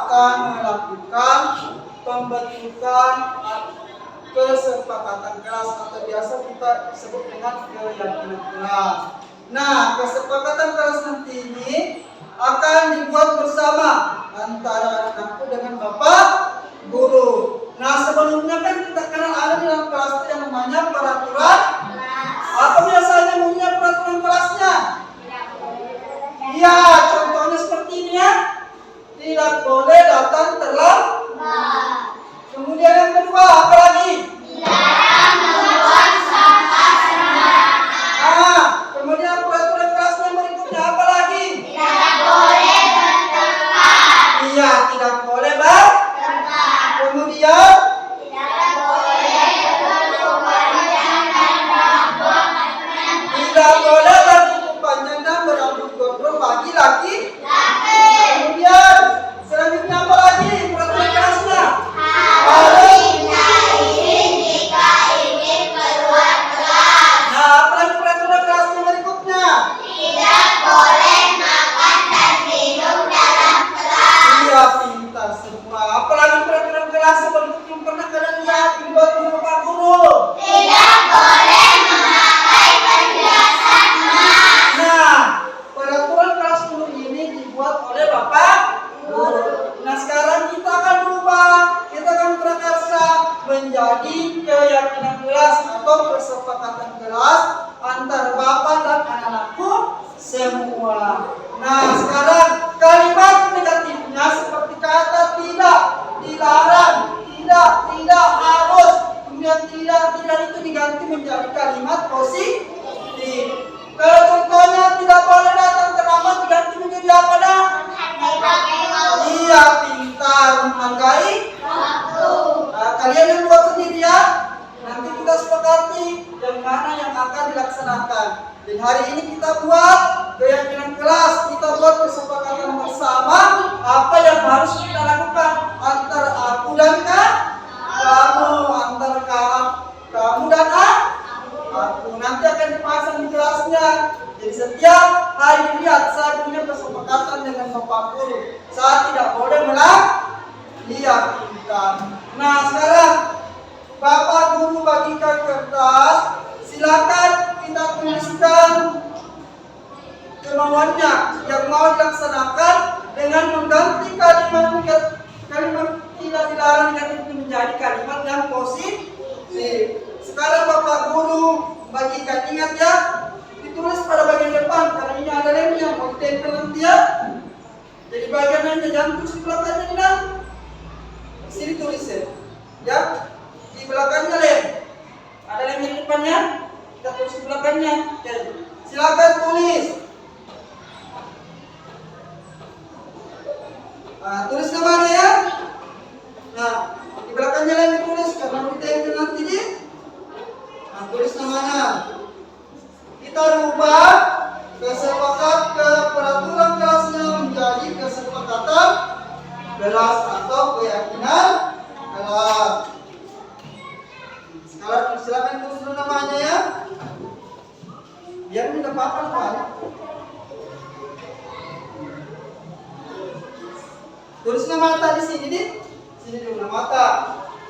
akan melakukan pembentukan kesepakatan kelas atau biasa kita sebut dengan keyakinan kelas. Nah, kesepakatan kelas nanti ini akan dibuat bersama antara anak-anakku dengan Bapak Guru. Nah, sebelumnya kan kita kenal ada di dalam kelas itu yang namanya peraturan. Apa biasanya bunyinya peraturan kelasnya? Iya, contohnya seperti ini ya. Tidak boleh datang terlambat. Kemudian yang kedua, apa lagi? Dilarang membuang sampah sembarangan. Kemudian peraturan kelasnya berikutnya apa lagi? Tidak boleh bertengkar. Iya, tidak boleh bertengkar. Kemudian Tidak boleh berkepanjangan dan berambut panjang. tidak boleh berkuku panjang dan berambut gondrong bagi laki. Kemudian selanjutnya apa lagi peraturan kelasnya? Harus minta izin jika ingin keluar kelas. Nah, apa lagi peraturan kelasnya berikutnya? Tidak boleh makan dan minum dalam kelas. Iya, pintar semua. Apa lagi peraturan kelas berikutnya yang pernah kalian lihat dibuat oleh Bapak Guru? Tidak boleh memakai perhiasan emas. Nah, peraturan kelas 10 ini dibuat oleh Bapak Guru. Nah, sekarang kita akan berubah. Kita akan prakarsa menjadi keyakinan kelas atau kesepakatan kelas antara Bapak dan anak-anakku semua. Nah, sekarang kalimat negatifnya seperti kata tidak, dilarang, tidak harus. Kemudian tidak itu diganti menjadi kalimat positif. Kalau contohnya tidak boleh datang terlambat diganti menjadi apa dah? Iya, pintar menghargai Waktu. Nah, kalian yang buat sendiri ya. Nanti kita sepakati yang mana yang akan dilaksanakan. Dan hari ini kita buat keyakinan kelas, kita buat kesepakatan bersama apa yang harus kita lakukan antara aku dan kamu, antara kamu dan aku. Nanti akan dipasang di kelasnya. Jadi setiap hari dilihat saya punya kesepakatan dengan Bapak Guru. Saya tidak boleh iya, pintar. Nah, sekarang Bapak Guru bagikan kertas. Silakan kita tuliskan kemauannya yang mau dilaksanakan dengan mengganti kalimat tidak dilarang itu menjadi kalimat yang positif. Sekarang Bapak Guru bagikan, ingat ya, ditulis pada bagian depan karena ini ada lemnya mau ditempel nanti ya. Jadi bagiannya jangan tulis di belakangnya ini dah. Sini tulis ya. Di belakangnya lem. Ada lem di depannya, kita tulis di belakangnya. Oke. Silakan tulis. Tulis namanya ya. Nah, di belakangnya lem ditulis karena ditempel nanti di. Tulis namanya. Kita rubah kesepakat ke peraturan kelasnya menjadi kesepakatan kelas atau keyakinan kelas. Sekarang silakan tulis dulu namanya ya. Biar tidak apa-apa banyak. Tulis nama mata di sini di. Sini dulu nama mata.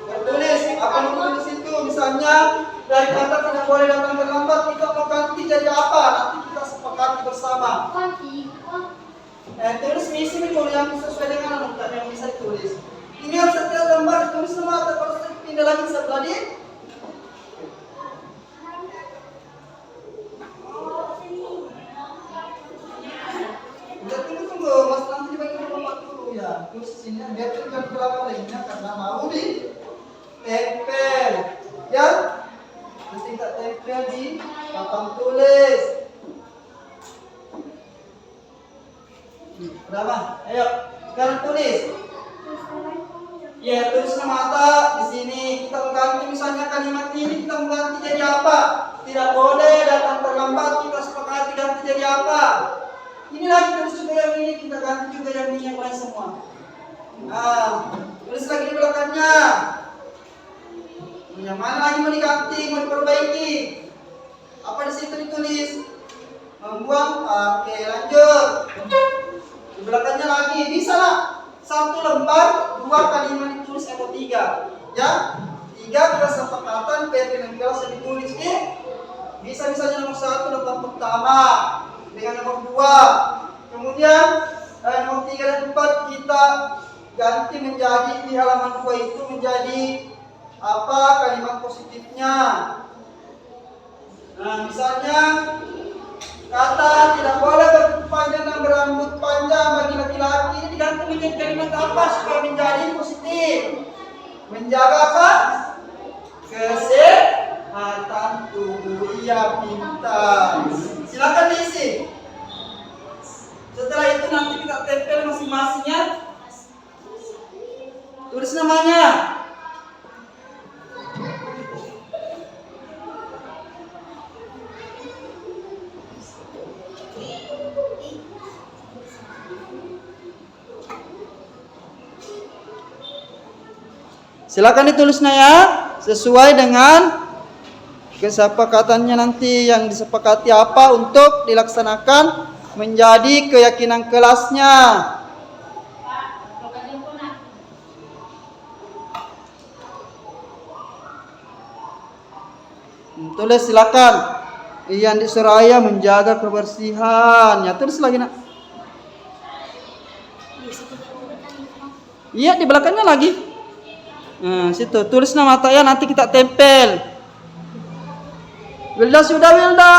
Tulis apa yang tulis itu, misalnya dari kata tidak boleh datang terlambat kita mau ganti jadi apa? Nanti kita sepakati bersama. Tulis misi dulu yang sesuai dengan anak yang bisa ditulis. Ingat setiap gambar tulis nama atau kalau pindah lagi sebelah di. Tunggu, mas nanti dibagi nomor dulu ya. Terus sini biar tidak berapa lainnya karena mau di tempel, ya. Terus kita tempel di papan tulis. Berapa? Ayo, sekarang tulis. Ya, tulis nama mata di sini. Kita mengganti misalnya kalimat ini kita mengganti jadi apa? Tidak boleh datang terlambat. Kita sepakati ganti jadi apa? Ini lagi tulis juga yang ini, kita ganti juga yang ini yang lain semua. Nah, tulis lagi di belakangnya. Yang mana lagi mau diganti, mau diperbaiki? Apa di situ ditulis? Membuang. Oke, lanjut. Di belakangnya lagi, bisa lah. Satu lembar 2 kalimat ditulis atau 3. Ya, 3 kesepakatan pimpinan kelas yang ditulis ini bisa-bisanya nomor 1 lembar pertama dengan nomor 2. Kemudian nomor 3 dan 4 kita ganti menjadi di halaman 2 itu menjadi apa kalimat positifnya. Nah, misalnya kata tidak boleh berpanjang dan berambut panjang bagi laki-laki ini diganti menjadi kalimat apa supaya menjadi positif? Menjaga apa? Kesehatan tubuh. Iya, pintar. Silakan diisi. Setelah itu nanti kita tempel masing-masingnya. Tulis namanya. Silakan ditulisnya ya, sesuai dengan kesepakatannya nanti yang disepakati apa untuk dilaksanakan menjadi keyakinan kelasnya. Tulis silakan. Yang di Suraya menjaga kebersihan. Ya, tulis lagi nak. Iya, di belakangnya lagi. Nah, situ tulis nama saya nanti kita tempel. Wilda sudah Wilda.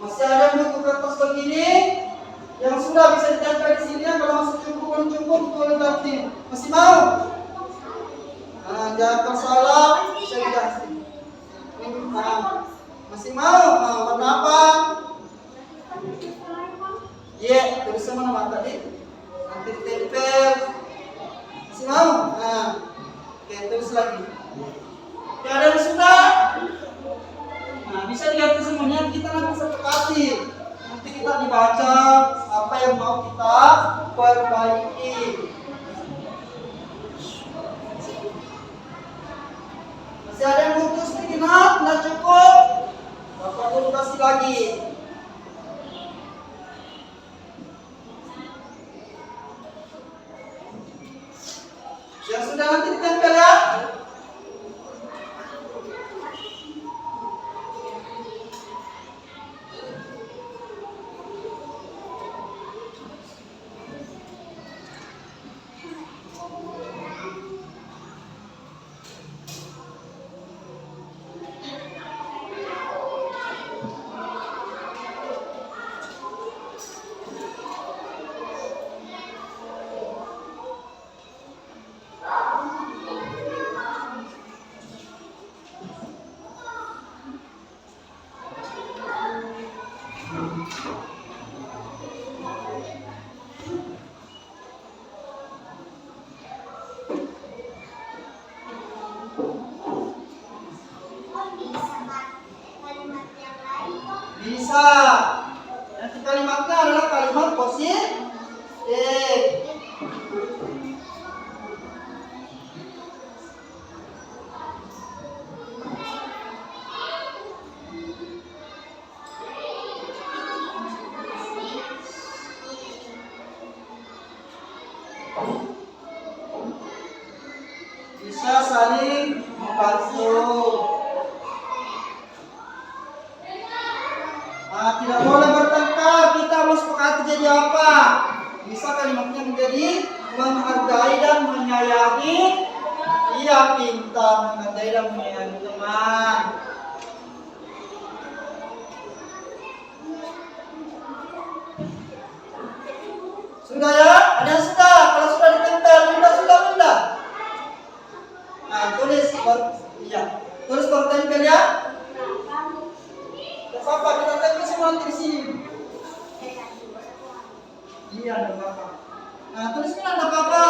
Masih ada bentuk kertas begini yang sudah bisa ditempel di sini. Kalau masih cukup, boleh ganti. Masih mau? Nah, jangan salah, bisa diganti. Nah, masih mau? Nah, warna apa? Iya, tulis sama nama tadi. Nanti ditempel. Masih mau? Nah, oke, tulis lagi. Oke, ada yang sudah? Nah, bisa diganti semuanya, kita nanti sepakati. Nanti kita dibaca apa yang mau kita perbaiki. Masih ada yang putus nih, nggak cukup. Bapak guru kasih lagi. Yang sudah nanti ditempel ya. Bisa. Nanti kalimatnya adalah kalimat positif. Bisa saling membantu. Nah, tidak boleh bertengkar, kita harus sepakati jadi apa? Bisa kalimatnya menjadi menghargai dan menyayangi. Iya, pintar, menghargai dan menyayangi teman. Sudah ya? Ada yang sudah? Kalau sudah ditempel, sudah. Nah, tulis iya. Tulis bertempel ya. Apa kita tempel semua nanti di sini. Iya, ada apa? Nah, tulisnya ada apa?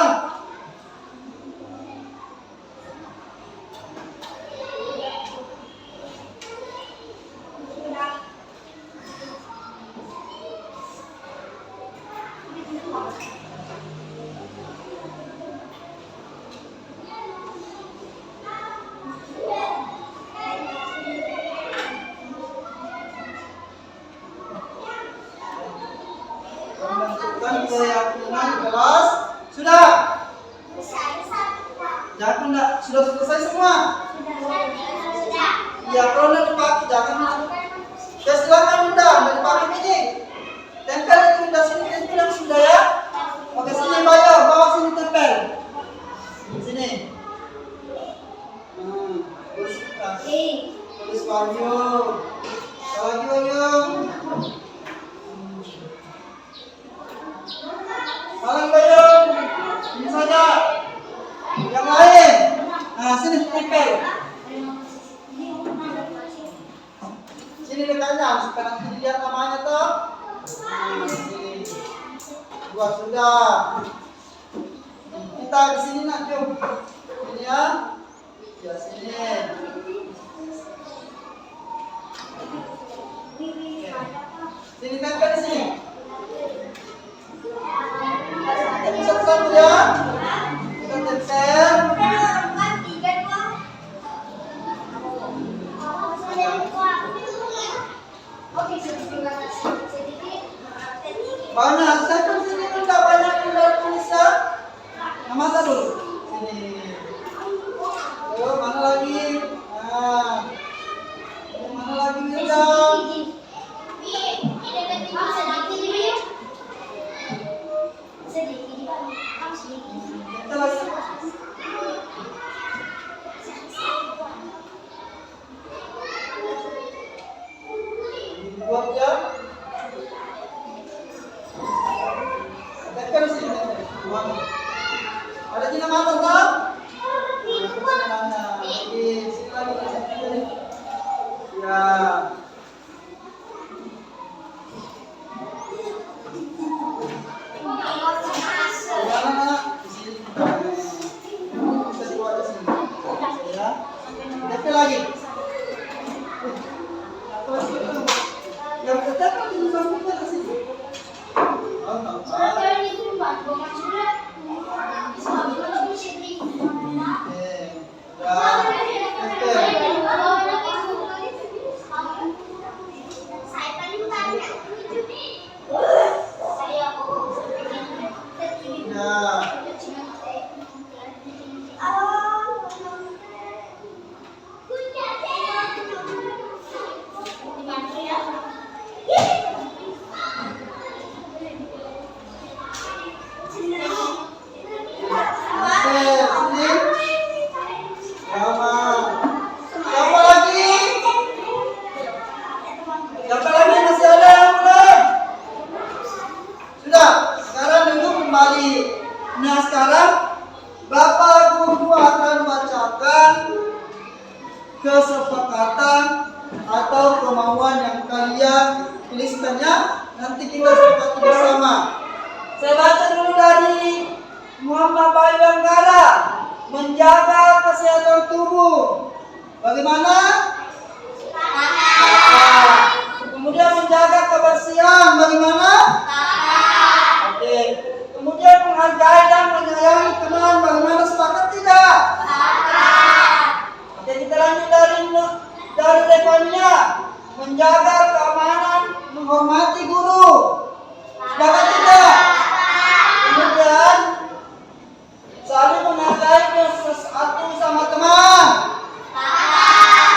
kelas. Sudah? Jangan enggak, sudah selesai semua? Ya, kalau enggak dipakai jangan. Ya silakan Bunda, enggak dipakai ini. Tempel itu Bunda sini, tempel yang sudah ya. Oke, sini bawa sini tempel. Sini. Tulis Wahyu. Wahyu. Malang Bayung. Ini saja. Yang lain. Nah, sini tempel. Sini dekatnya supaya nanti dilihat namanya toh. Nah, sini. Buat sudah. Kita di sini nak, Jom. Ini ya. Ya sini. Sini tempel di sini. Satu-satu ya. Kita tempel. Banyak, tempel sini Bunda, banyak Bunda tulisnya. Yang mana dulu? Sini. Ayo, mana lagi? Nah. Yang mana lagi Bunda? Kita lagi. Buat ya. Tempel sini. Ada jenama apa tak? Sini lagi. Ya. Lagi. Yang tetap di sampingnya di sini. Oh, Nah sekarang Bapak Guru akan bacakan kesepakatan atau kemauan yang kalian tuliskannya. Nanti kita sepakati bersama. Saya baca dulu dari Muhammad Bayu Anggara. Menjaga kesehatan tubuh. Bagaimana? Kemudian menjaga kebersihan. Bagaimana? Oke. Kemudian menghargai dan menyayangi teman. Bagaimana, sepakat tidak? Oke, kita lanjut dari depannya. Menjaga keamanan, menghormati guru. Sepakat tidak? Kemudian saling menghargai satu sama teman.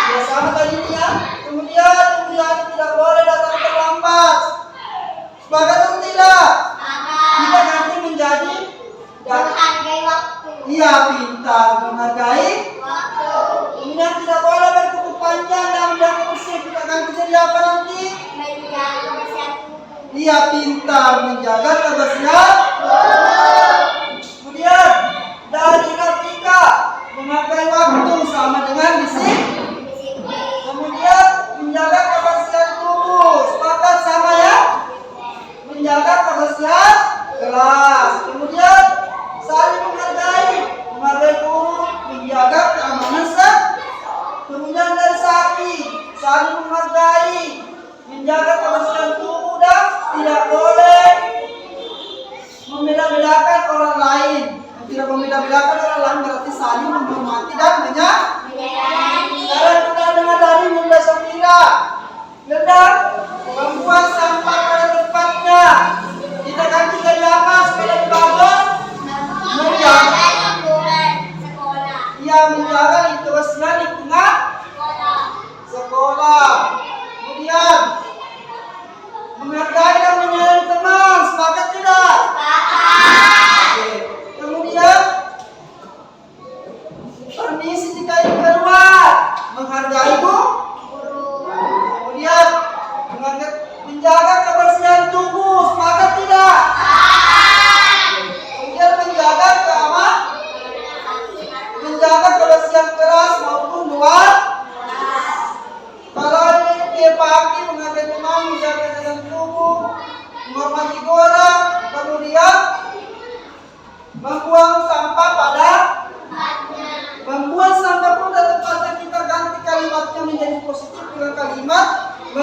Ya sama tadi ya. Kemudian tidak boleh datang terlambat. Sepakat atau tidak? Kita nanti menjadi menghargai waktu. Iya, pintar menghargai Waktu. Kemudian tidak boleh berkuku panjang dan menjaga bersih. Kita akan jadi apa nanti? Menjaga kebersihan tubuh. Iya, pintar menjaga kebersihan. Kemudian dari Rafika menghargai waktu sama dengan disiplin. Kemudian menjaga kebersihan tubuh. Sepakat sama ya? Menjaga kebersihan kelas. Kemudian saling menghargai guru, menjaga keamanan set. Kemudian dari Sapi, saling menghargai, menjaga kebersihan tubuh dan tidak boleh membeda-bedakan orang lain. Tidak membeda-bedakan orang lain berarti saling menghormati dan menyayangi. Sekarang kita dengar dari Bunda Safira. Bunda, membuang sampah pada tempatnya. Kita ganti dari apa supaya lebih bagus?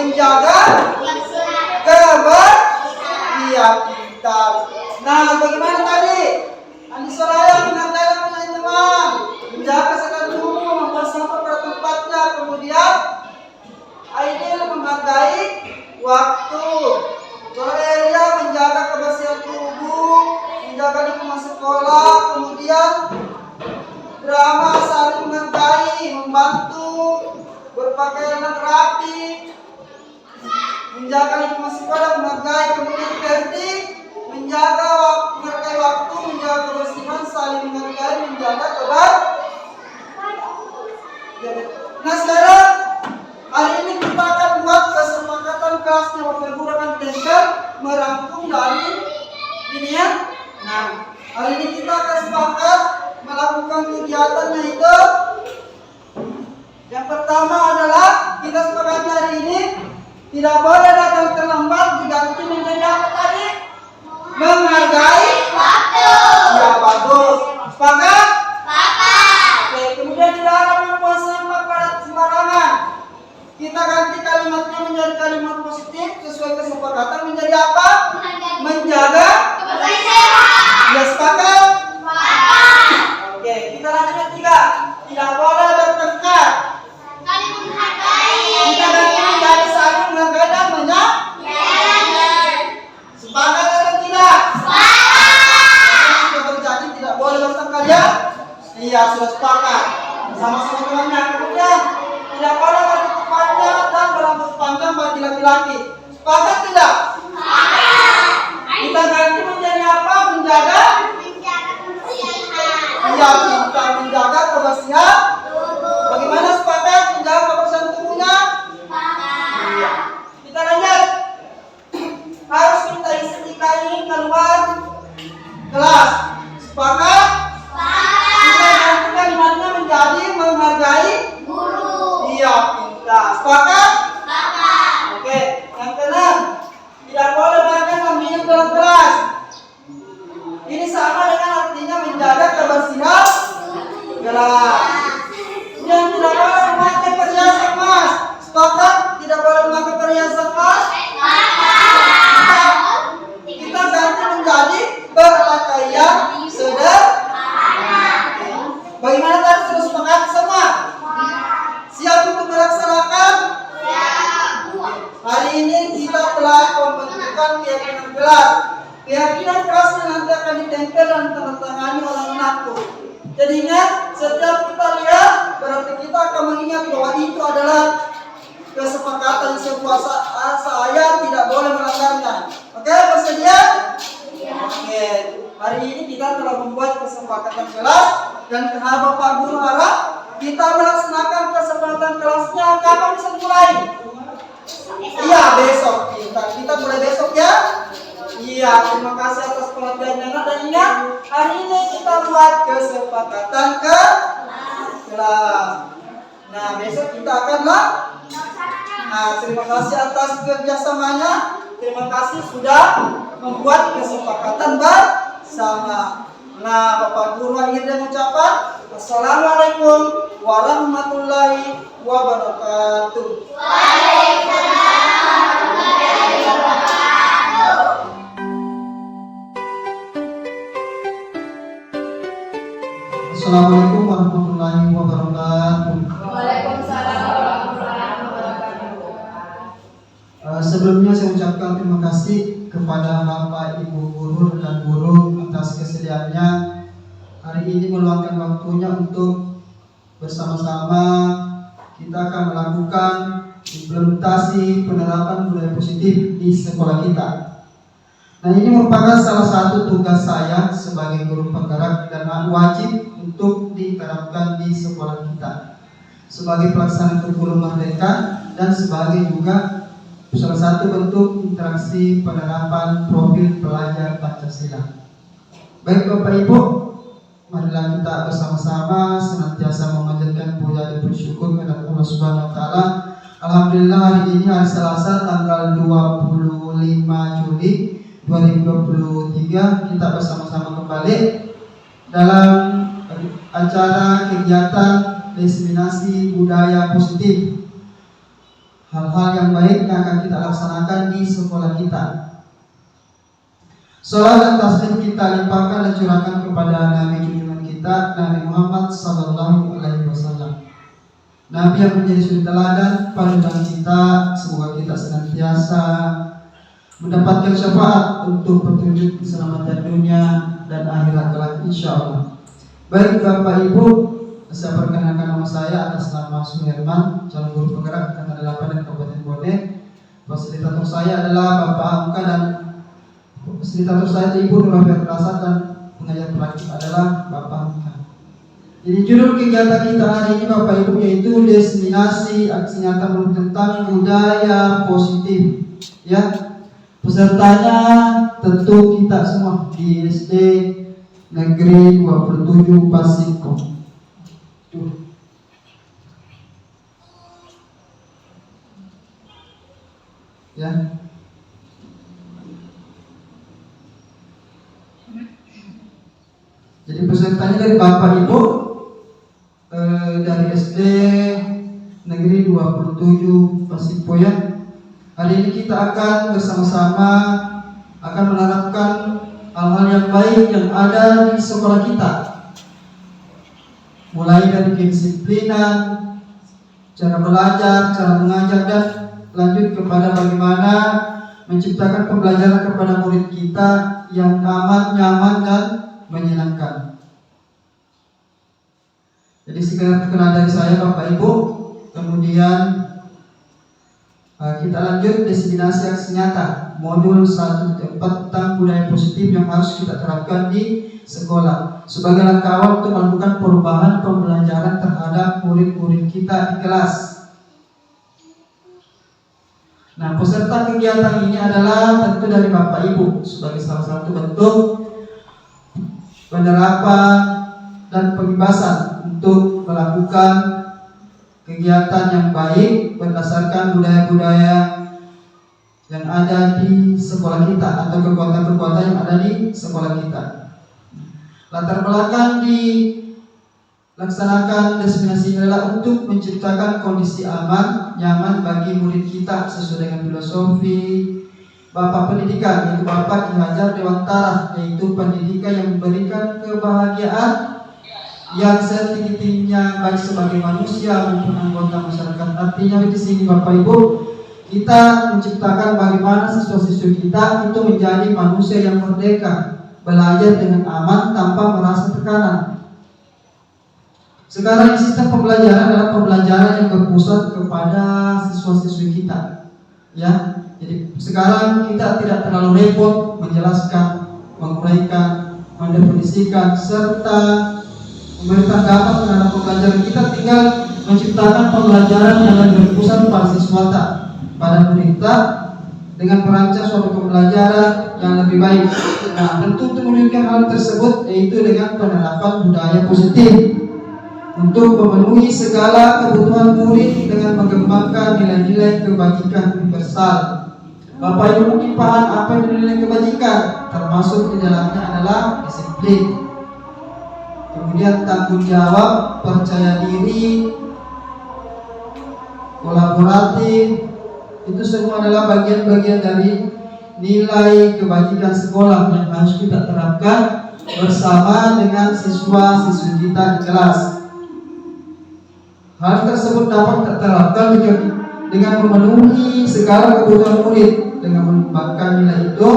menjaga kebersihan kita. Nah, bagaimana tadi? Andi Soraya mengatakan teman-teman, menjaga kesehatan tubuh, membuang sampah pada tempatnya, kemudian Aidil menghargai waktu. Gloria menjaga kebersihan tubuh, menjaga lingkungan sekolah, kemudian Drama saling menghargai, membantu, berpakaian rapi, menjaga lingkungan sekolah, menghargai, kemudian Ferdi menghargai waktu, menjaga kebersihan, saling menghargai, menjaga Nah sekarang hari ini kita akan buat kesepakatan kelasnya mempergunakan template merangkum dari ini ya. Nah hari ini kita akan sepakat melakukan kegiatan yaitu yang pertama adalah kita sepakat hari ini tidak boleh datang terlambat, diganti menjadi apa tadi? Menghargai waktu. Ya bagus. Sepakat? Sepakat. Oke, kemudian dilarang membuang sampah pada sembarangan. Kita ganti kalimatnya menjadi kalimat positif sesuai kesepakatan menjadi apa? Menjaga kebersihan. Ya sepakat? Sepakat. Oke, kita lanjut yang tiga. Tidak boleh bertengkar. Saling menghargai. Kita ganti menjadi saling menghargai dan Jangan. sepakat atau tidak? Sepakat. Sudah berjanji tidak boleh bertengkar ya? Iya, sudah sepakat. Sama-sama temannya. Kemudian tidak boleh bertutup panjang dan berambut panjang bagi laki-laki. Sepakat tidak? Sepakat. Kita ganti menjadi apa? Menjaga? Menjaga kebersihan. Iya, kita menjaga kebersihan. Bagaimana sepakat menjaga kebersihan tubuhnya? Iya. Kita lanjut. Harus minta istiqah ini keluar kelas. Sepakat? Kita ganti kalimatnya menjadi menghargai. Iya, kita sepakat? Oke, yang keenam, tidak boleh makan dan minum dalam kelas. Ini sama dengan artinya menjaga kebersihan kelas. Yang tidak boleh memakai perhiasan emas. Sepakat? Tidak boleh memakai perhiasan emas. Kita ganti menjadi berpakaian sederhana. Bagaimana tadi sudah sepakat semua? Siap untuk melaksanakan? Hari ini kita telah membentukkan keyakinan kelas. Keyakinan kelasnya nanti akan ditempel dan ditandatangani oleh menantu. Jadi ingat, setiap kita lihat, berarti kita akan mengingat bahwa itu adalah kesepakatan sebuah saya tidak boleh melanggarnya. Oke, bersedia? Oke, hari ini kita telah membuat kesepakatan kelas dan Bapak Guru harap kita melaksanakan kesepakatan kelasnya kapan bisa mulai? Iya, besok. Kita mulai besok ya. Iya, terima kasih atas perhatiannya. Dan ingat, hari ini kita buat kesepakatan ke kelas. Nah, besok kita akan terima kasih atas kerjasamanya. Terima kasih sudah membuat kesepakatan bersama. Nah, Bapak Guru akhir dengan ucapan Assalamualaikum warahmatullahi wabarakatuh. Assalamualaikum warahmatullahi wabarakatuh. Sebelumnya saya ucapkan terima kasih kepada Bapak Ibu Guru dan Guru atas kesediaannya hari ini meluangkan waktunya untuk bersama-sama kita akan melakukan implementasi penerapan budaya positif di sekolah kita. Nah, ini merupakan salah satu tugas saya sebagai guru penggerak dan wajib untuk diterapkan di sekolah kita sebagai pelaksana kurikulum merdeka dan sebagai juga salah satu bentuk interaksi penerapan profil pelajar Pancasila. Baik Bapak Ibu, marilah kita bersama-sama senantiasa memanjatkan puja dan bersyukur kepada Allah Subhanahu wa taala. Alhamdulillah hari ini hari Selasa tanggal 25 Juli 2023 kita bersama-sama kembali dalam acara kegiatan diseminasi budaya positif. hal-hal yang baik yang akan kita laksanakan di sekolah kita. Salam dan taslim kita limpahkan dan curahkan kepada Nabi junjungan kita, Nabi Muhammad sallallahu alaihi wasallam. Nabi yang menjadi suri teladan panutan kita, semoga kita senantiasa mendapatkan syafaat untuk petunjuk keselamatan dunia dan akhirat kelak insyaallah. Baik Bapak Ibu, saya perkenalkan nama saya atas nama Suherman, calon guru penggerak Kata 8 dan Kabupaten Bone. Fasilitator saya adalah Bapak Angka dan fasilitator saya Ibu Nurul Fitrasat dan pengajar praktik adalah Bapak Angka. Jadi judul kegiatan kita hari ini Bapak Ibu yaitu diseminasi aksi nyata tentang budaya positif. Ya, pesertanya tentu kita semua di SD Negeri 27 Pasiko. Ya. Jadi pesertanya dari Bapak Ibu dari SD Negeri 27 Pasiko ya. Hari ini kita akan bersama-sama akan menerapkan hal-hal yang baik yang ada di sekolah kita. Mulai dari kedisiplinan, cara belajar, cara mengajar dan lanjut kepada bagaimana menciptakan pembelajaran kepada murid kita yang aman, nyaman dan menyenangkan. Jadi sekedar perkenalan dari saya Bapak Ibu. Kemudian kita lanjut diseminasi aksi nyata modul 1.4 tentang budaya positif yang harus kita terapkan di sekolah sebagai langkah awal untuk melakukan perubahan pembelajaran terhadap murid-murid kita di kelas. Nah, peserta kegiatan ini adalah tentu dari Bapak Ibu sebagai salah satu bentuk penerapan dan pembebasan untuk melakukan kegiatan yang baik berdasarkan budaya-budaya yang ada di sekolah kita atau kekuatan-kekuatan yang ada di sekolah kita. Latar belakang dilaksanakan diseminasi adalah untuk menciptakan kondisi aman, nyaman bagi murid kita sesuai dengan filosofi Bapak Pendidikan, yaitu Bapak Ki Hajar Dewantara, yaitu pendidikan yang memberikan kebahagiaan yang setinggi-tingginya baik sebagai manusia maupun anggota masyarakat. Artinya di sini Bapak Ibu, kita menciptakan bagaimana siswa-siswi kita itu menjadi manusia yang merdeka, belajar dengan aman tanpa merasa tekanan. Sekarang sistem pembelajaran adalah pembelajaran yang berpusat kepada siswa-siswi kita. Ya, jadi sekarang kita tidak terlalu repot menjelaskan, menguraikan, mendefinisikan serta memberikan dampak terhadap pembelajaran. Kita tinggal menciptakan pembelajaran yang lebih berpusat pada siswa pada murid kita dengan merancang suatu pembelajaran yang lebih baik. Nah, tentu untuk menunjukkan hal tersebut yaitu dengan penerapan budaya positif untuk memenuhi segala kebutuhan murid dengan mengembangkan nilai-nilai kebajikan universal. Bapak Ibu mungkin paham apa itu nilai kebajikan, termasuk di dalamnya adalah disiplin, kemudian tanggung jawab, percaya diri, kolaboratif. Itu semua adalah bagian-bagian dari nilai kebajikan sekolah yang harus kita terapkan bersama dengan siswa-siswi kita di kelas. Hal tersebut dapat terterapkan dengan memenuhi segala kebutuhan murid dengan mengembangkan nilai itu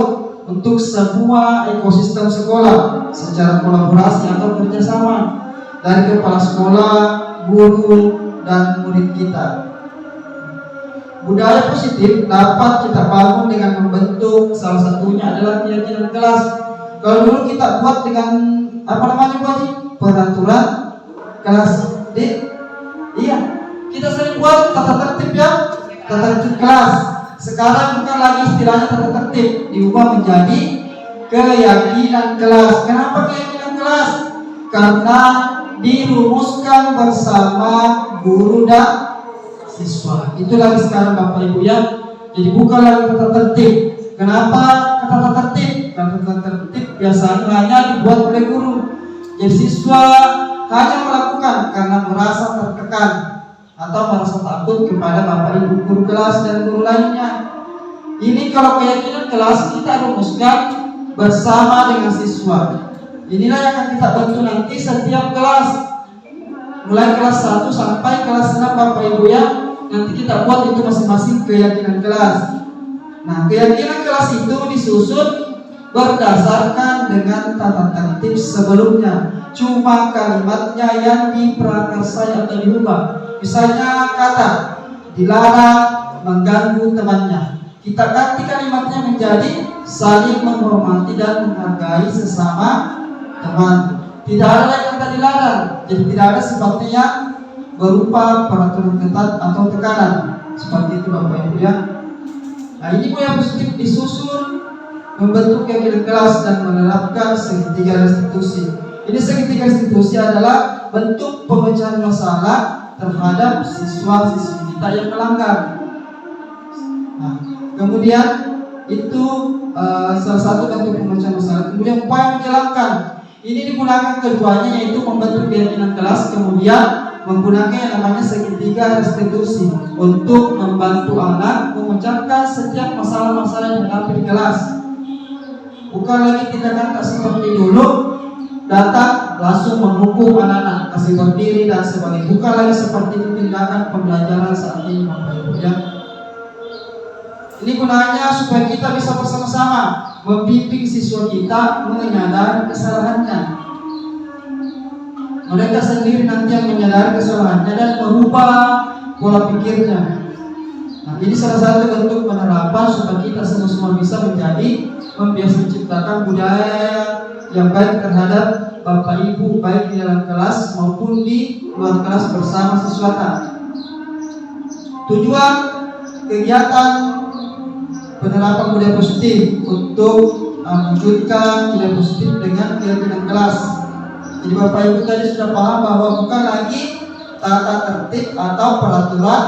untuk semua ekosistem sekolah secara kolaborasi atau kerjasama dari kepala sekolah, guru, dan murid kita. Budaya positif dapat kita bangun dengan membentuk salah satunya adalah keyakinan kelas. Kalau dulu kita buat dengan peraturan kelas iya, kita sering buat tata tertib ya, tata tertib kelas. Sekarang bukan lagi istilahnya tata tertib, diubah menjadi keyakinan kelas. Kenapa keyakinan kelas? Karena dirumuskan bersama guru dan siswa. Itu lagi sekarang Bapak Ibu ya. Jadi bukan lagi tata tertib. Kenapa tata tertib? Karena tata tertib biasanya hanya dibuat oleh guru. Jadi siswa hanya melakukan karena merasa tertekan. atau merasa takut kepada bapak ibu guru kelas dan guru lainnya. Ini kalau keyakinan kelas kita rumuskan bersama dengan siswa. Inilah yang akan kita bantu nanti setiap kelas, mulai kelas 1 sampai kelas 6 bapak ibu ya. Nanti kita buat itu masing-masing keyakinan kelas. Nah, keyakinan kelas itu disusun berdasarkan dengan tata tertib sebelumnya. Cuma kalimatnya yang diprakarsai atau diubah. Misalnya kata dilarang mengganggu temannya, kita ganti kalimatnya menjadi saling menghormati dan menghargai sesama teman. Tidak ada lagi kata dilarang. Jadi tidak ada sifatnya yang berupa peraturan ketat atau tekanan. Seperti itu bapak ibu ya. Nah, ini yang positif disusun membentuk keyakinan kelas dan menerapkan segitiga restitusi. Ini segitiga restitusi adalah bentuk pemecahan masalah terhadap siswa-siswi kita yang melanggar. Nah, kemudian itu salah satu bentuk pemecahan masalah. Kemudian upaya menjalankan. Ini digunakan keduanya, yaitu membentuk keyakinan kelas, kemudian menggunakan yang namanya segitiga restitusi untuk membantu anak memecahkan setiap masalah-masalah yang dihadapi di kelas. Bukan lagi tindakan tak seperti dulu, datang langsung menghukum anak-anak, kasih berdiri dan sebagainya. Bukan lagi seperti itu tindakan pembelajaran saat ini bapak ibu ya. Ini gunanya supaya kita bisa bersama-sama membimbing siswa kita menyadari kesalahannya. Mereka sendiri nanti yang menyadari kesalahannya dan merubah pola pikirnya. Nah, ini salah satu bentuk penerapan supaya kita semua bisa menjadi membiasa menciptakan budaya yang baik terhadap bapak ibu, baik di dalam kelas maupun di luar kelas bersama siswa. Tujuan kegiatan penerapan budaya positif untuk mewujudkan budaya positif dengan keyakinan kelas. Jadi bapak ibu tadi sudah paham bahwa bukan lagi tata tertib atau peraturan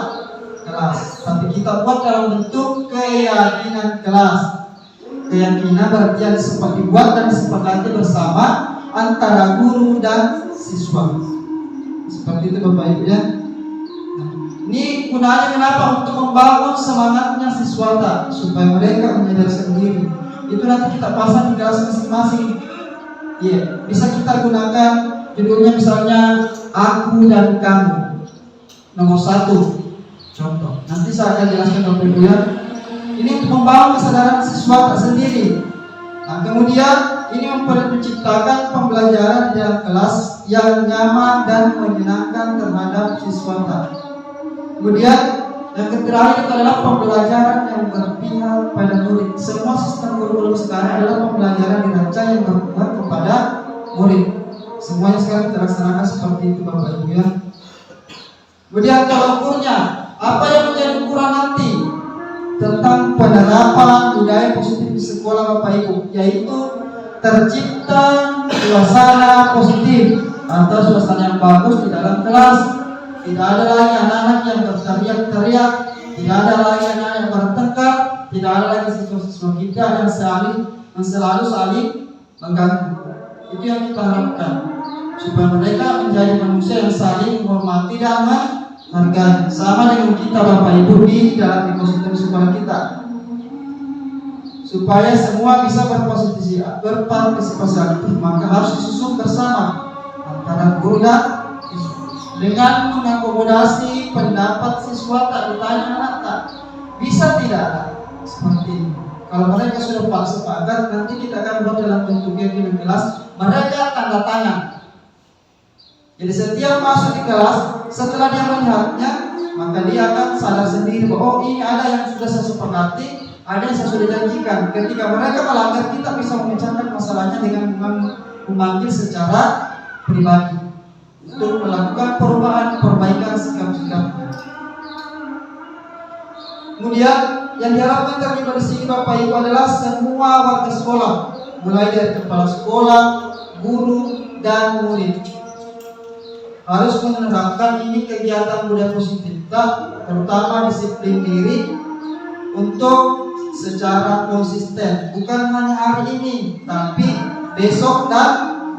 kelas, tapi kita buat dalam bentuk keyakinan kelas. Keyakinan berarti yang disepakati buat dan disepakati bersama antara guru dan siswa. Seperti itu bapak ibu ya. Ini gunanya kenapa? Untuk membangun semangatnya siswa supaya mereka menyadari sendiri. Itu nanti kita pasang di kelas masing-masing. Bisa kita gunakan judulnya misalnya aku dan kamu. Nomor 1 contoh. Nanti saya akan jelaskan bapak ibu ya. Ini untuk membangun kesadaran siswa sendiri. Nah, kemudian ini menciptakan pembelajaran di dalam kelas yang nyaman dan menyenangkan terhadap siswa. Kemudian yang terakhir adalah pembelajaran yang berpihak pada murid. Semua sistem kurikulum sekarang adalah pembelajaran dirancang yang berpihak kepada murid. Semuanya sekarang terlaksanakan seperti itu bapak ibu ya. Kemudian kalau ukurnya, apa yang menjadi ukuran nanti tentang penerapan budaya positif di sekolah bapak ibu, yaitu tercipta suasana positif atau suasana yang bagus di dalam kelas. Tidak ada lagi anak-anak yang berteriak-teriak, tidak ada lagi anak yang bertengkar, tidak ada lagi siswa-siswa kita yang selalu saling mengganggu. Itu yang kita harapkan, supaya mereka menjadi manusia yang saling menghormati dan menghargai, sama dengan kita bapak ibu di dalam ekosistem sekolah kita. Supaya semua bisa berpartisipasi aktif, maka harus disusun bersama antara guru dan dengan mengakomodasi pendapat siswa ditanya anak bisa tidak seperti ini. Kalau mereka sudah sepakat, nanti kita akan buat dalam bentuk keyakinan kelas, mereka tanda tangan. Jadi setiap masuk di kelas, setelah dia melihatnya, maka dia akan sadar sendiri bahwa ini ada yang sudah saya sepakati, ada yang saya sudah janjikan. Ketika mereka melanggar, kita bisa memecahkan masalahnya dengan memanggil secara pribadi untuk melakukan perbaikan sikap-sikapnya. Kemudian yang diharapkan terlibat di sini bapak ibu adalah semua warga sekolah, mulai dari kepala sekolah, guru dan murid, harus menerapkan ini kegiatan budaya positif, terutama disiplin diri untuk secara konsisten, bukan hanya hari ini, tapi besok dan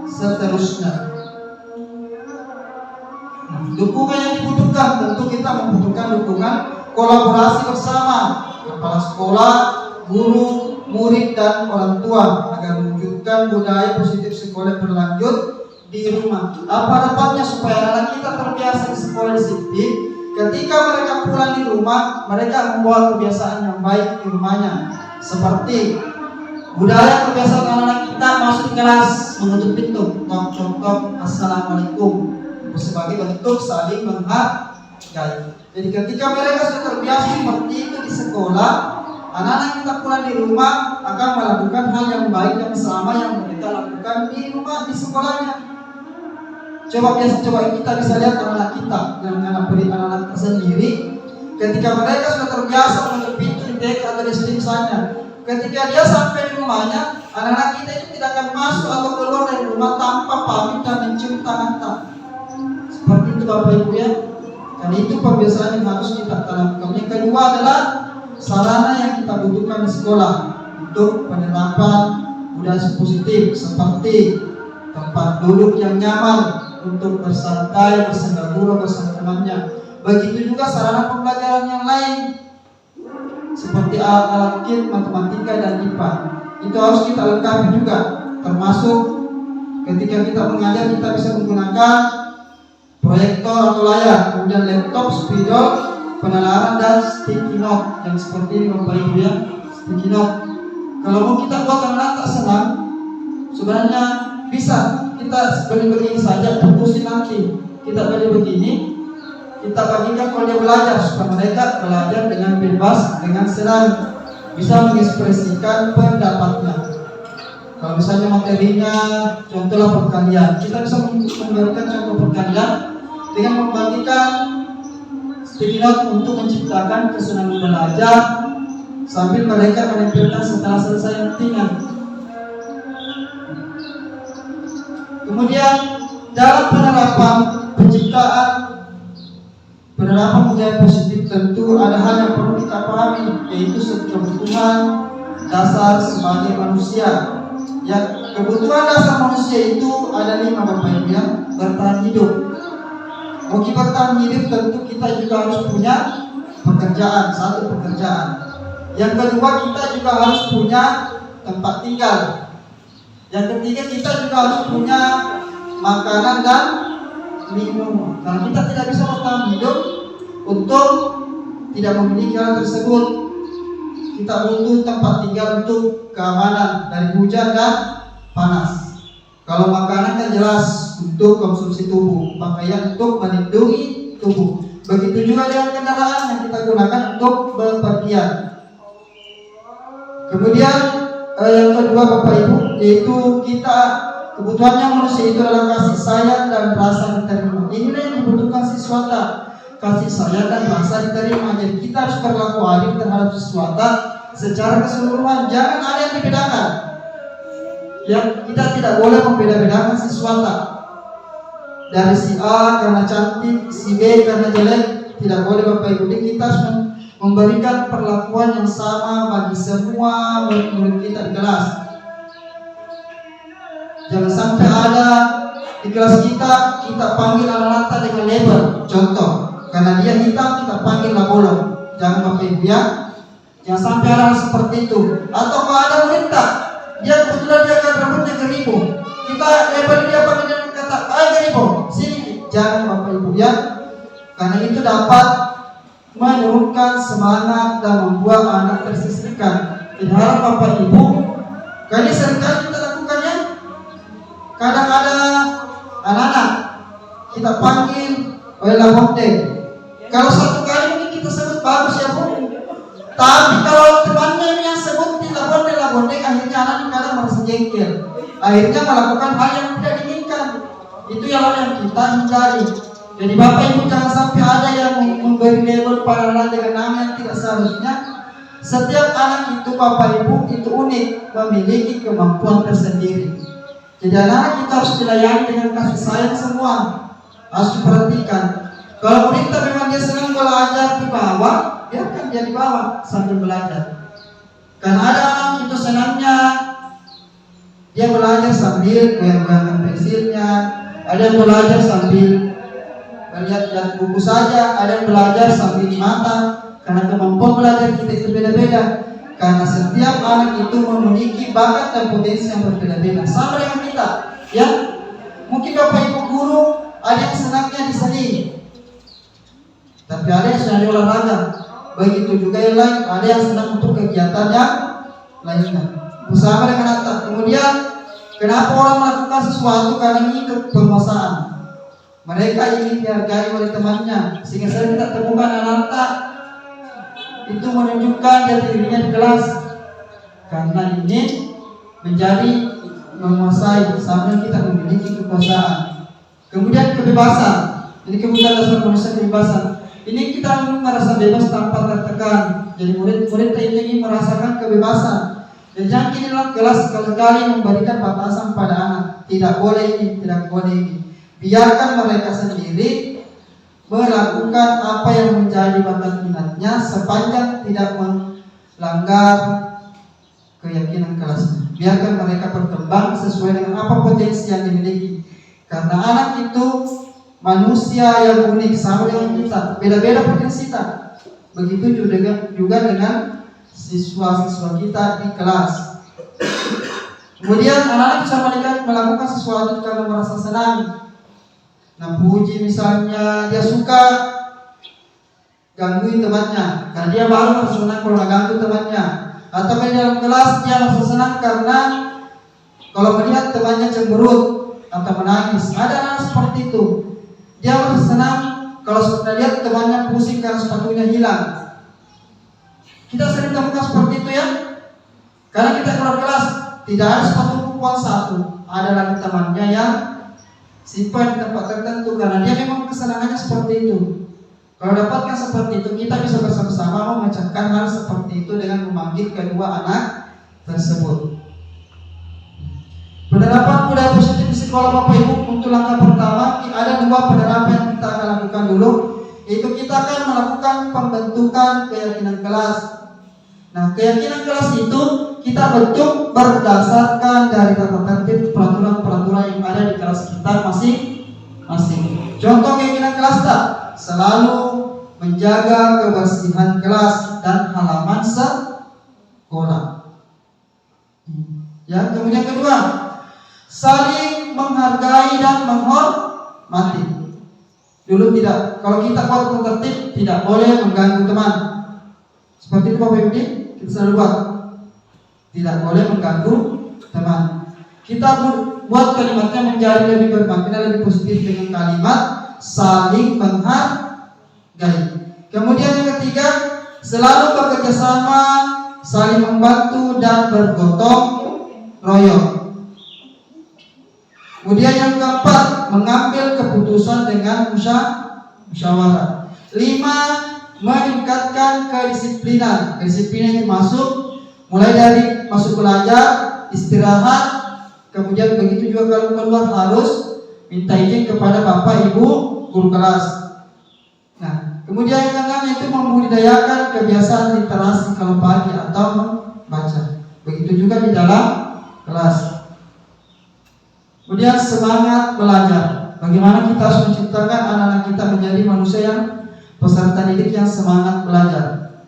seterusnya. Dukungan yang dibutuhkan tentu kita membutuhkan dukungan kolaborasi bersama kepala sekolah, guru, murid dan orang tua agar mewujudkan budaya positif sekolah berlanjut di rumah. Apa harapannya supaya anak kita terbiasa di sekolah disiplin? Ketika mereka pulang di rumah, mereka membawa kebiasaan yang baik di rumahnya. Seperti budaya kebiasaan anak-anak kita masuk di kelas menutup pintu, tok, assalamualaikum, sebagai bentuk saling menghargai. Jadi ketika mereka sudah terbiasa seperti itu di sekolah, anak-anak kita pulang di rumah akan melakukan hal yang baik yang sama yang mereka lakukan di rumah di sekolahnya. Coba kita bisa lihat anak-anak kita yang anak-anak sendiri, ketika mereka sudah terbiasa menutup pintu di TK atau di SD misalnya, ketika dia sampai di rumahnya, anak-anak kita itu tidak akan masuk atau keluar dari rumah tanpa pamit dan mencium tangan. Seperti itu Bapak Ibu ya. Dan itu kebiasaan yang harus kita tanamkan. Yang kedua adalah sarana yang kita butuhkan di sekolah untuk penerapan budaya positif seperti tempat duduk yang nyaman untuk bersantai, bersenda-gurau bersama temannya. Begitu juga sarana pembelajaran yang lain seperti alat-alat kit matematika dan IPA. Itu harus kita lengkapi juga, termasuk ketika kita mengajar kita bisa menggunakan proyektor atau layar, kemudian laptop, spidol, penalaran dan sticky note yang seperti ini Bapak Ibu ya, sticky note. Kalau mau kita buat anak tak senang, sebenarnya bisa kita beli-beli saja, putusin nanti. Kita beli begini, kita bagikan kalau dia belajar supaya mereka belajar dengan bebas, dengan senang, bisa mengekspresikan pendapatnya. Kalau misalnya materinya, contohlah perkalian, kita bisa memberikan contoh perkalian dengan membagikan sticky note untuk menciptakan kesenangan belajar sambil mereka menempelkan setelah selesai latihan. Kemudian dalam penerapan budaya positif tentu ada hal yang perlu kita pahami, yaitu kebutuhan dasar sebagai manusia. Ya, kebutuhan dasar manusia itu ada 5 Bapak Ibu ya. Bertahan hidup. Bagi bertahan hidup tentu kita juga harus punya pekerjaan, satu pekerjaan. Yang kedua kita juga harus punya tempat tinggal. Yang ketiga kita juga harus punya makanan dan minum. Karena kita tidak bisa bertahan hidup untuk tidak memiliki hal tersebut. Kita butuh tempat tinggal untuk keamanan dari hujan dan panas. Kalau makanan kan jelas untuk konsumsi tubuh, pakaian untuk melindungi tubuh. Begitu juga dengan kendaraan yang kita gunakan untuk bepergian. Kemudian yang kedua Bapak Ibu, yaitu kita kebutuhannya manusia itu adalah kasih sayang dan rasa diterima. Inilah yang dibutuhkan siswa, kasih sayang dan rasa diterima. Jadi kita harus berlaku adil terhadap siswa secara keseluruhan. Jangan ada yang dibedakan. Ya, kita tidak boleh membeda-bedakan siswa dari si A karena cantik, si B karena jelek. Tidak boleh Bapak Ibu. Kita harus memberikan perlakuan yang sama bagi semua murid kita di kelas. Jangan sampai ada di kelas kita panggil anak-anak dengan label. Contoh, karena dia hitam kita panggil bolong. Jangan Bapak Ibu ya. Jangan sampai ada seperti itu. Atau kalau ada murid dia kebetulan dia kan rambutnya geribu, kita label dia panggil dia kata, ayo geribu, sini. Jangan Bapak Ibu ya. Karena itu dapat menurunkan semangat dan membuat anak tersisihkan. Jadi harap Bapak Ibu, kali seringkali kita lakukan ya. Kadang ada anak-anak kita panggil oleh labonde. Kalau satu kali mungkin kita sebut bagus ya Bu. Tapi kalau temannya yang sebut di labonde, akhirnya anak kadang merasa jengkel. Akhirnya melakukan hal yang tidak diinginkan. Itu yang kita hindari. Jadi Bapak Ibu jangan sampai ada yang memberi label pada anak dengan nama yang tidak seharusnya. Setiap anak itu Bapak Ibu itu unik, memiliki kemampuan tersendiri. Jadi anak kita harus dilayani dengan kasih sayang semua. Harus diperhatikan. Kalau murid memang dia senang belajar di bawah, biarkan dia di bawah sambil belajar. Karena ada anak itu senangnya dia belajar sambil goyang-goyangkan pensilnya, ada yang belajar sambil lihat buku saja, ada yang belajar sambil di mata, karena kemampuan belajar kita itu beda-beda. Karena setiap anak itu memiliki bakat dan potensi yang berbeda-beda. Sama dengan kita, ya. Mungkin Bapak Ibu guru ada yang senangnya di seni, tapi ada yang senang di olahraga. Begitu juga yang lain, ada yang senang untuk kegiatan yang lainnya. Bersama dengan anak. Kemudian kenapa orang melakukan sesuatu? Karena ingin penguasaan. Mereka ingin dihargai oleh temannya. Sehingga sering kita temukan anak-anak itu menunjukkan jati dirinya di kelas karena ingin menjadi menguasai. Sambil kita memiliki kekuasaan. Kemudian kebebasan. Ini kebutuhan dasar manusia, kebebasan. Ini kita merasa bebas tanpa tertekan. Jadi murid-murid ingin merasakan kebebasan. Dan jangan kita dalam kelas sekali-kali memberikan batasan pada anak. Tidak boleh ini, tidak boleh ini. Biarkan mereka sendiri melakukan apa yang menjadi bakat minatnya sepanjang tidak melanggar keyakinan kelasnya. Biarkan mereka berkembang sesuai dengan apa potensi yang dimiliki. Karena anak itu manusia yang unik, sama dengan kita, beda-beda potensi kita. Begitu juga dengan siswa-siswa kita di kelas. Kemudian anak-anak bisa melakukan sesuatu karena merasa senang. Nah, puji misalnya, dia suka gangguin temannya karena dia baru merasa senang kalau ganggu temannya. Atau di dalam kelas dia merasa senang karena kalau melihat temannya cemberut atau menangis. Ada anak seperti itu. Dia merasa senang kalau sudah lihat temannya pusing karena sepatunya hilang. Kita sering temukan seperti itu, ya. Karena kita keluar kelas tidak ada sepatu kukuan satu, ada lagi temannya yang simpan di tempat tertentu karena dia memang kesenangannya seperti itu. Kalau dapatkan seperti itu, kita bisa bersama-sama memecahkan hal seperti itu dengan memanggil kedua anak tersebut. Penerapan budaya positif di sekolah Bapak Ibu, untuk langkah pertama ada 2 penerapan yang kita akan lakukan dulu, yaitu kita akan melakukan pembentukan keyakinan kelas. Nah, keyakinan kelas itu kita bentuk berdasarkan dari tata tertib peraturan-peraturan yang ada di kelas kita masing-masing. Contoh keyakinan kelas tak? Selalu menjaga kebersihan kelas dan halaman sekolah. Ya, kemudian kedua, saling menghargai dan menghormati. Dulu tidak, kalau kita buat tertib tidak boleh mengganggu teman. Seperti itu Bapak Ibu, kita selalu buat. Tidak boleh mengganggu teman. Kita buat kalimatnya menjadi lebih bermakna, lebih positif dengan kalimat saling menghargai. Kemudian yang ketiga, selalu bekerja sama, saling membantu dan bergotong royong. Kemudian yang keempat, mengambil keputusan dengan musyawarah. 5, meningkatkan kedisiplinan. Kedisiplinan itu masuk mulai dari masuk belajar, istirahat, kemudian begitu juga kalau keluar harus minta izin kepada Bapak Ibu guru kelas. Nah, kemudian yang keenam itu membudidayakan kebiasaan literasi kalau pagi atau membaca. Begitu juga di dalam kelas. Kemudian semangat belajar. Bagaimana kita harus menciptakan anak-anak kita menjadi manusia yang peserta didik yang semangat belajar.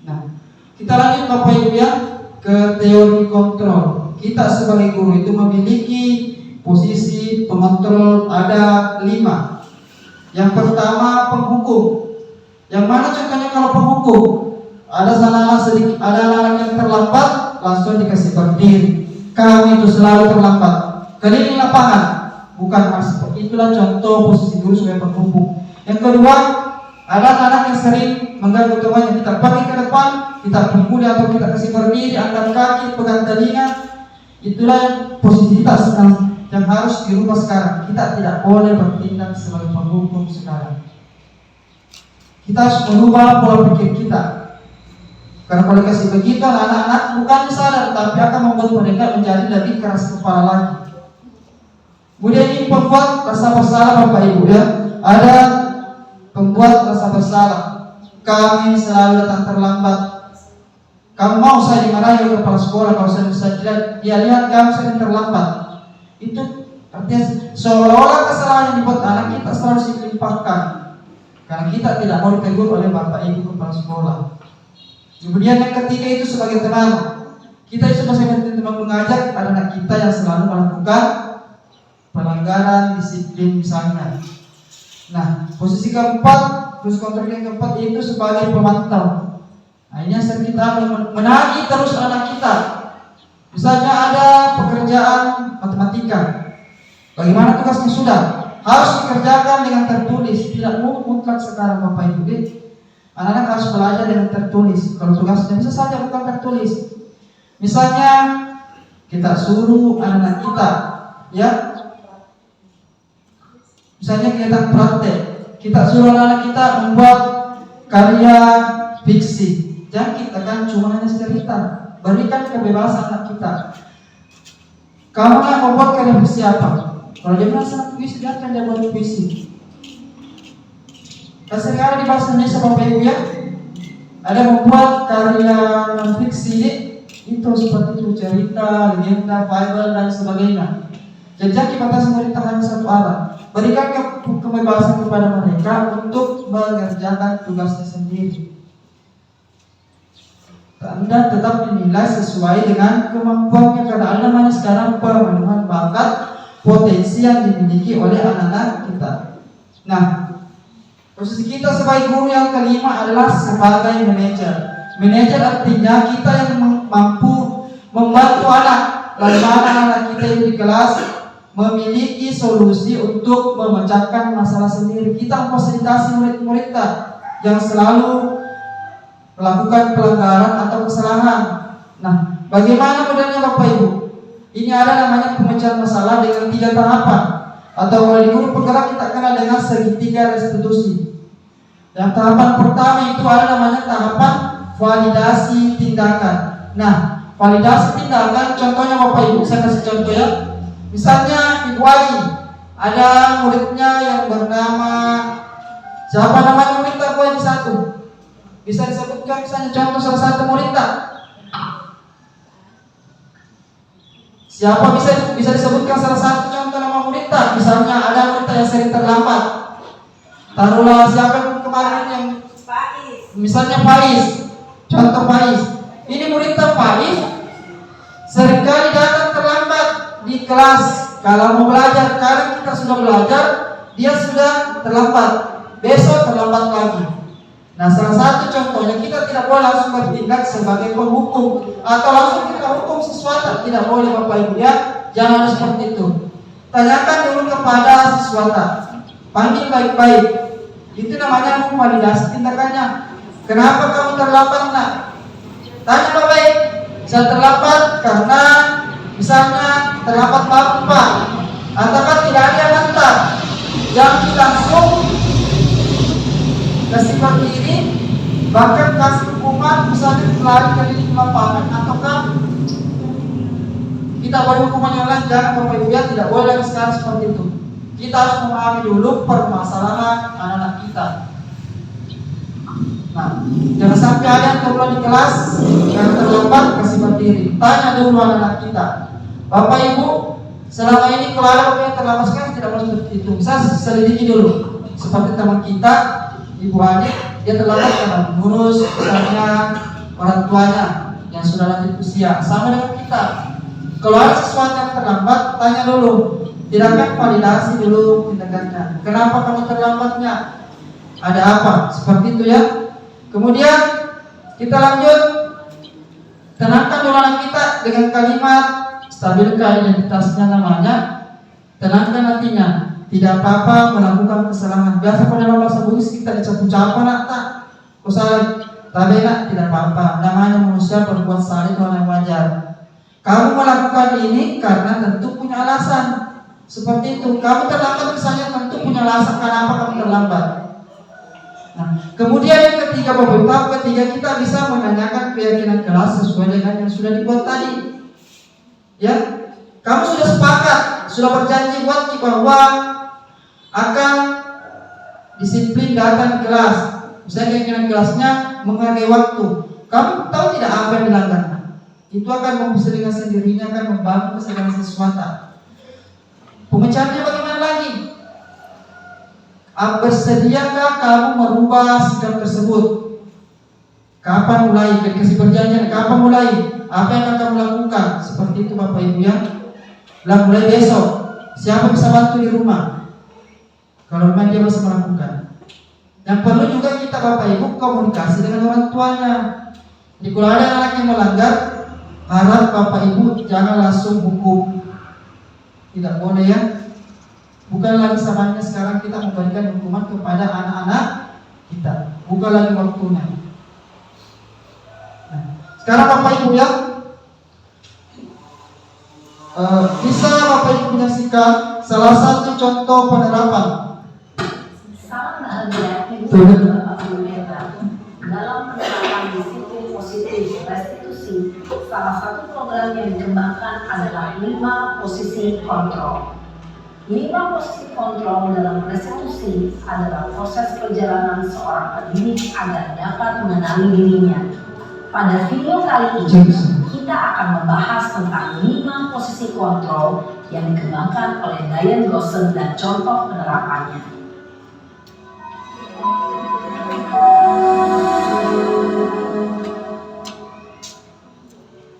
Nah, kita lanjut Bapak Ibu ya ke teori kontrol. Kita sebagai guru itu memiliki posisi pengontrol ada 5. Yang pertama penghukum. Yang mana contohnya kalau penghukum? Ada anak-anak yang terlambat langsung dikasih berdiri. Kamu itu selalu terlambat. Keliling lapangan. Bukan hal seperti itulah contoh posisi guru sebagai penghukum. Yang kedua, ada anak yang sering mengganggu temannya. Kita panggil ke depan, kita pukul atau kita kasih berdiri, angkat kaki, pegang telinga. Itulah posisivitas yang harus dirubah sekarang. Kita tidak boleh bertindak sebagai penghukum sekarang. Kita harus merubah pola pikir kita. Karena kalau dikasih begitu, anak-anak bukan sadar, tapi akan membuat mereka menjadi lebih keras kepala lagi. Kemudian ini pembuat rasa bersalah Bapak Ibu ya. Ada pembuat rasa bersalah. Kami selalu datang terlambat. Kamu mau saya dimarahi oleh kepala sekolah kalau saya bisa dia lihat kamu sering terlambat. Itu Artinya seolah-olah kesalahan yang dibuat anak kita selalu dilimpahkan karena kita tidak mau ditegur oleh bapak ibu kepala sekolah. Kemudian yang ketiga itu sebagai teman, kita itu sebagai teman mengajak anak kita yang selalu melakukan pelanggaran disiplin misalnya. Nah, posisi keempat, terus kontrol yang keempat itu sebagai pemantau. Nah, ini yang sering kita menagih terus anak kita. Misalnya ada pekerjaan matematika, bagaimana tugasnya sudah harus dikerjakan dengan tertulis, tidak mutlak sekarang Bapak Ibu. Anak-anak harus belajar dengan tertulis. Kalau tugasnya bisa saja bukan tertulis. Misalnya kita suruh anak-anak kita, ya, misalnya kegiatan praktek, kita suruh anak-anak kita membuat karya fiksi. Jangan kita kan cuma hanya cerita, berikan kebebasan anak kita. Kamu nak membuat karya puisi apa? Kalau dia merasa puisi, biarkan dia buat puisi. Kasih ada di bahasa Indonesia Bapak Ibu ya, ada membuat karya fiksi itu seperti itu, cerita, legenda, fable dan sebagainya. Jadi jangan batasi mereka hanya satu arah. Berikan kebebasan kepada mereka untuk mengerjakan tugasnya sendiri. Anda tetap dinilai sesuai dengan kemampuannya karena ada namanya sekarang pemenuhan bakat potensi yang dimiliki oleh anak-anak kita. Nah, posisi kita sebagai guru yang kelima adalah sebagai manajer. Manajer artinya kita yang mampu membantu anak, bagaimana anak kita yang di kelas memiliki solusi untuk memecahkan masalah sendiri. Kita memfasilitasi murid-murid kita yang selalu melakukan pelanggaran atau kesalahan. Nah, bagaimana modelnya Bapak Ibu? Ini ada namanya pemecahan masalah dengan 3 tahapan, atau kalau di guru penggerak kita kenal dengan segitiga restitusi. Yang tahapan pertama itu ada namanya tahapan validasi tindakan. Nah, validasi tindakan contohnya Bapak Ibu, saya kasih contoh ya. Misalnya Ibu Aji, ada muridnya yang bernama, siapa namanya murid Ibu Aji 1? Bisa disebutkan misalnya contoh salah satu murid tak? Siapa bisa disebutkan salah satu contoh nama murid tak? Misalnya ada murid yang sering terlambat. Taruhlah siapa kemarin yang Faiz. Misalnya Faiz. Contoh Faiz. Ini murid Faiz seringkali datang terlambat di kelas. Kalau mau belajar, karena kita sudah belajar, dia sudah terlambat. Besok terlambat lagi. Nah, salah satu contohnya kita tidak boleh langsung bertindak sebagai penghukum atau langsung kita hukum sesuatu, tidak boleh Bapak Ibu ya. Jangan seperti itu. Tanyakan dulu kepada siswata, panggil baik-baik. Itu namanya validasi tindakannya. Kenapa kamu terlambat nak? Tanya baik-baik. Saya terlambat karena misalnya terlambat Pak, ataukah tidak ada yang hantar. Jangan langsung seperti ini, bahkan kasih hukuman misalnya lari keliling lapangan, ataukah kita beri hukuman yang lain. Jangan Bapak Ibu ya, tidak boleh sekarang seperti itu. Kita harus memahami dulu permasalahan anak-anak kita. Nah, jangan sampai ada yang terlalu di kelas yang terlambat kasih berdiri. Tanya dulu anak-anak kita, Bapak Ibu, selama ini kalau ada yang terlambat sekarang tidak boleh seperti itu. Bisa selidiki dulu. Seperti teman kita Ibu Ani, dia terlambat karena mengurus misalnya orang tuanya yang sudah lanjut usia. Sama dengan kita. Kalau ada sesuatu yang terlambat, tanya dulu. Tidakkan validasi dulu tindakannya. Kenapa kamu terlambatnya? Ada apa? Seperti itu ya. Kemudian kita lanjut. Tenangkan dulu anak kita dengan kalimat stabilkan identitasnya namanya. Tenangkan hatinya. Tidak apa-apa melakukan kesalahan. Biasa pada dalam bahasa Bugis kita dicapu-capu nak tak? Kesalahan, tapi nak tidak apa-apa. Namanya manusia berbuat salah itu yang wajar. Kamu melakukan ini karena tentu punya alasan. Seperti itu. Kamu terlambat misalnya tentu punya alasan kenapa kamu terlambat. Nah, kemudian yang ketiga Bapak, ketiga kita bisa menanyakan keyakinan kelas sesuai dengan yang sudah dibuat tadi. Ya, kamu sudah sepakat, sudah berjanji buat bahwa akan disiplin datang di kelas. Misalnya keyakinan kelasnya menghargai waktu. Kamu tahu tidak apa yang dilanggar? Itu akan dengan sendirinya akan membangun kesadaran sesuatu. Pemecahannya bagaimana lagi? Bersediakah kamu merubah sikap tersebut? Kapan mulai? Kasih perjanjian, kapan mulai? Apa yang akan kamu lakukan? Seperti itu Bapak Ibu ya. Lah mulai besok, siapa bisa bantu di rumah? Kalau memang dia bisa melakukan. Yang perlu juga kita Bapak Ibu komunikasi dengan orang tuanya. Jadi kalau ada anak yang melanggar, harap Bapak Ibu jangan langsung hukum. Tidak boleh ya. Bukan lagi samanya sekarang kita memberikan hukuman kepada anak-anak kita. Bukan lagi waktunya. Nah, sekarang Bapak Ibu ya, bisa Bapak Ibu menyaksikan salah satu contoh penerapan. Sangat bahagia Ibu dan Bapak Guru hebat dalam penerapan disiplin positif restitusi. Salah satu program yang dikembangkan adalah 5 posisi kontrol. 5 posisi kontrol dalam restitusi adalah proses perjalanan seorang pendidik agar dapat mengenali dirinya. Pada video kali ini, kita akan membahas tentang 5 posisi kontrol yang dikembangkan oleh Diane Gosson dan contoh penerapannya.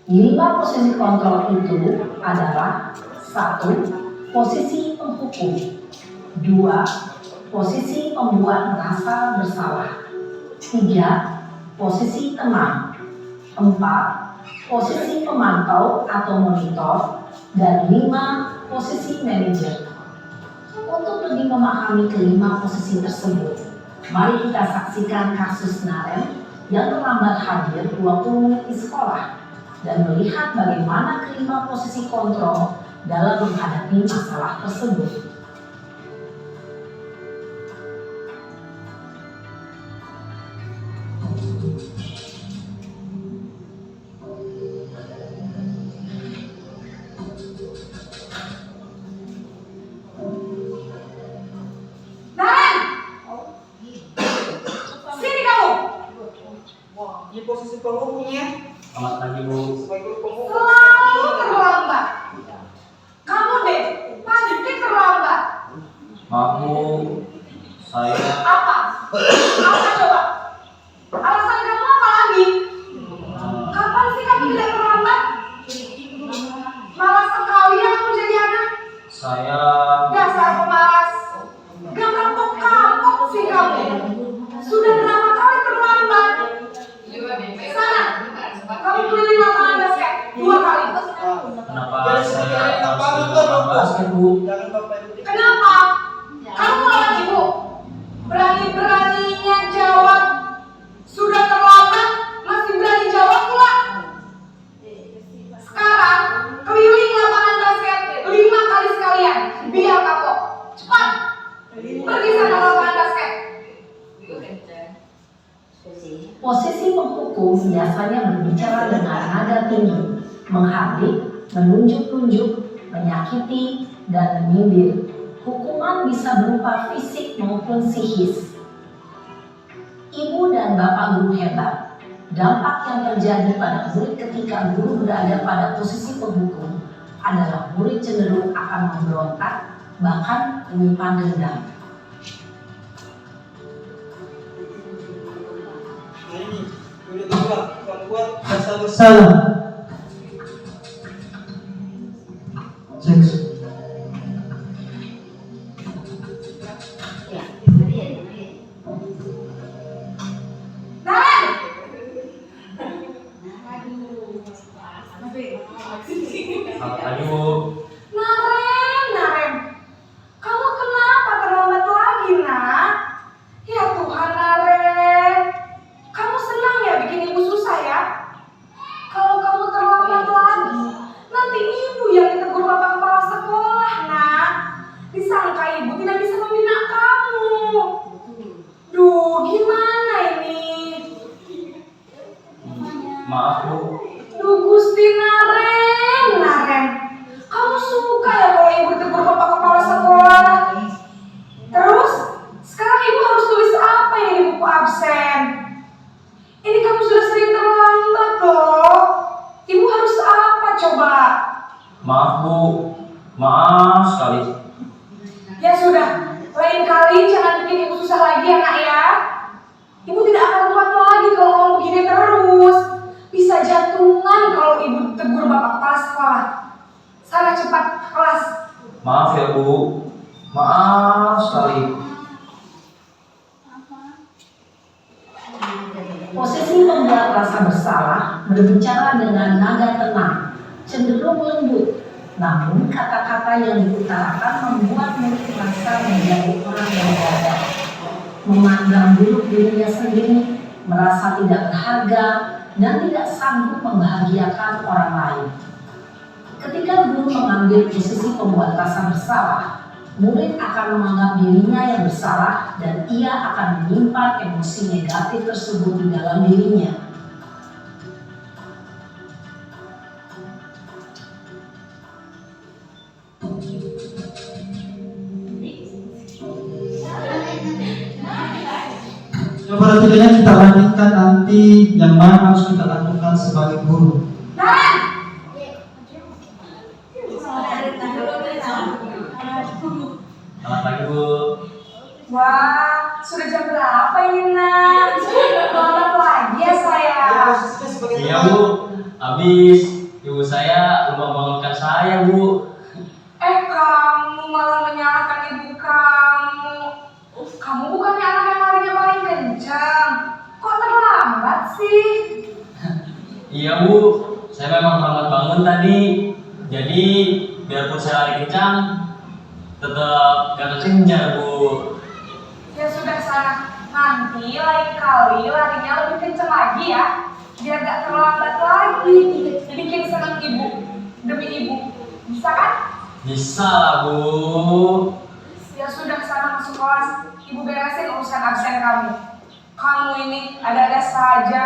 Lima posisi kontrol itu adalah 1. Posisi penghukum, 2. Posisi pembuat merasa bersalah, 3. Posisi teman, 4. Posisi pemantau atau monitor, dan 5. Posisi manajer. Untuk lebih memahami kelima posisi tersebut, mari kita saksikan kasus Naren yang terlambat hadir 20 menit di sekolah dan melihat bagaimana kelima posisi kontrol dalam menghadapi masalah tersebut. Naren! Sini kamu! Wah, ini posisi penghubungnya. Selamat pagi Bu. Sebagai penghubung. Selalu terlambat. Kamu deh, pasti terlambat. Maaf Bu, saya Apa? Apa coba? Alasan kamu apa lagi? Kapan sih kamu tidak terlambat? Malas sekali ya kamu jadi anak. saya Dasar pemalas. Gak kapok-kapok sih kamu. Sudah berapa kali terlambat? Sana, kamu keliling lapangan basket 2 kali. kenapa Jadi saya sekiranya harus lapangan ikut tuh, lapangan basket Bu? Jangan Bapak Ibu. Kenapa? Kamu melawan ibu? Berani-beraninya jawab. Sudah terlambat, masih berani jawab pula. Sekarang, keliling lapangan basket 5 kali sekalian. Biar kapok. Cepat. Pergi sana lapangan basket. Posisi penghukum biasanya berbicara dengan nada tinggi, menghardik, menunjuk-nunjuk, menyakiti, dan menyindir. Hukuman bisa berupa fisik maupun psikis. Ibu dan Bapak Guru hebat, dampak yang terjadi pada murid ketika guru berada pada posisi penghukum adalah murid cenderung akan memberontak, bahkan menyimpan dendam. Nah ini, unit 2, membuat rasa bersalah. Salah. Cek. Naren! Selamat pagi Bu. Naren. Kamu kenapa terlambat lagi, nak? Ya Tuhan, Naren. Kamu senang ya bikin ibu susah ya? Kalau kamu terlambat lagi, nanti ibu yang ditegur bapak kepala sekolah, nak. Disangka ibu tidak bisa membina kamu. Duh, gimana ini? Maaf Bu, Duh, Gusti Naren. Kamu suka ya kalau ibu ditegur bapak kepala sekolah? Terus, sekarang ibu harus tulis apa yang di buku absen? Ini kamu sudah sering terlambat loh. Ibu harus apa coba? maaf Bu, maaf sekali. Ya sudah, lain kali jangan bikin ibu susah lagi ya nak ya. Ibu tidak akan kuat lagi kalau kamu begini terus. Bisa jantungan kalau ibu tegur bapak kepala sekolah. Sana cepat ke kelas. Maaf ya Bu, maaf sekali. Posisi pembuat rasa bersalah berbicara dengan nada tenang, cenderung lembut. Namun kata-kata yang diutarakan membuat murid merasa menjadi orang yang gagal, memandang buruk dirinya sendiri, merasa tidak berharga, dan tidak sanggup membahagiakan orang lain. Ketika guru mengambil posisi pembuat rasa bersalah, murid akan menganggap dirinya yang bersalah dan ia akan menyimpan emosi negatif tersebut di dalam dirinya. Coba tidaknya kita bandingkan nanti yang mana harus kita lakukan sebagai guru. Selamat pagi Bu. Wah, sudah jam berapa ini nak? Selamat lagi ya saya. Posisinya sebagai Iya teman. Bu, habis ibu saya lupa bangunkan saya Bu. Kamu malah menyalahkan ibu kamu. Kamu bukannya anak yang larinya paling kencang. Kok terlambat sih? Iya Bu, saya memang lambat bangun tadi. Jadi biarpun saya lari kencang, tetap gak kekejar Bu. Ya sudah sana. Nanti lain kali larinya lebih kencang lagi ya. Biar gak terlambat lagi. Bikin senang ibu. Demi ibu. Bisa kan? Bisa lah Bu. Ya sudah sana masuk kelas. Ibu beresin urusan absen kamu. Kamu ini ada-ada saja.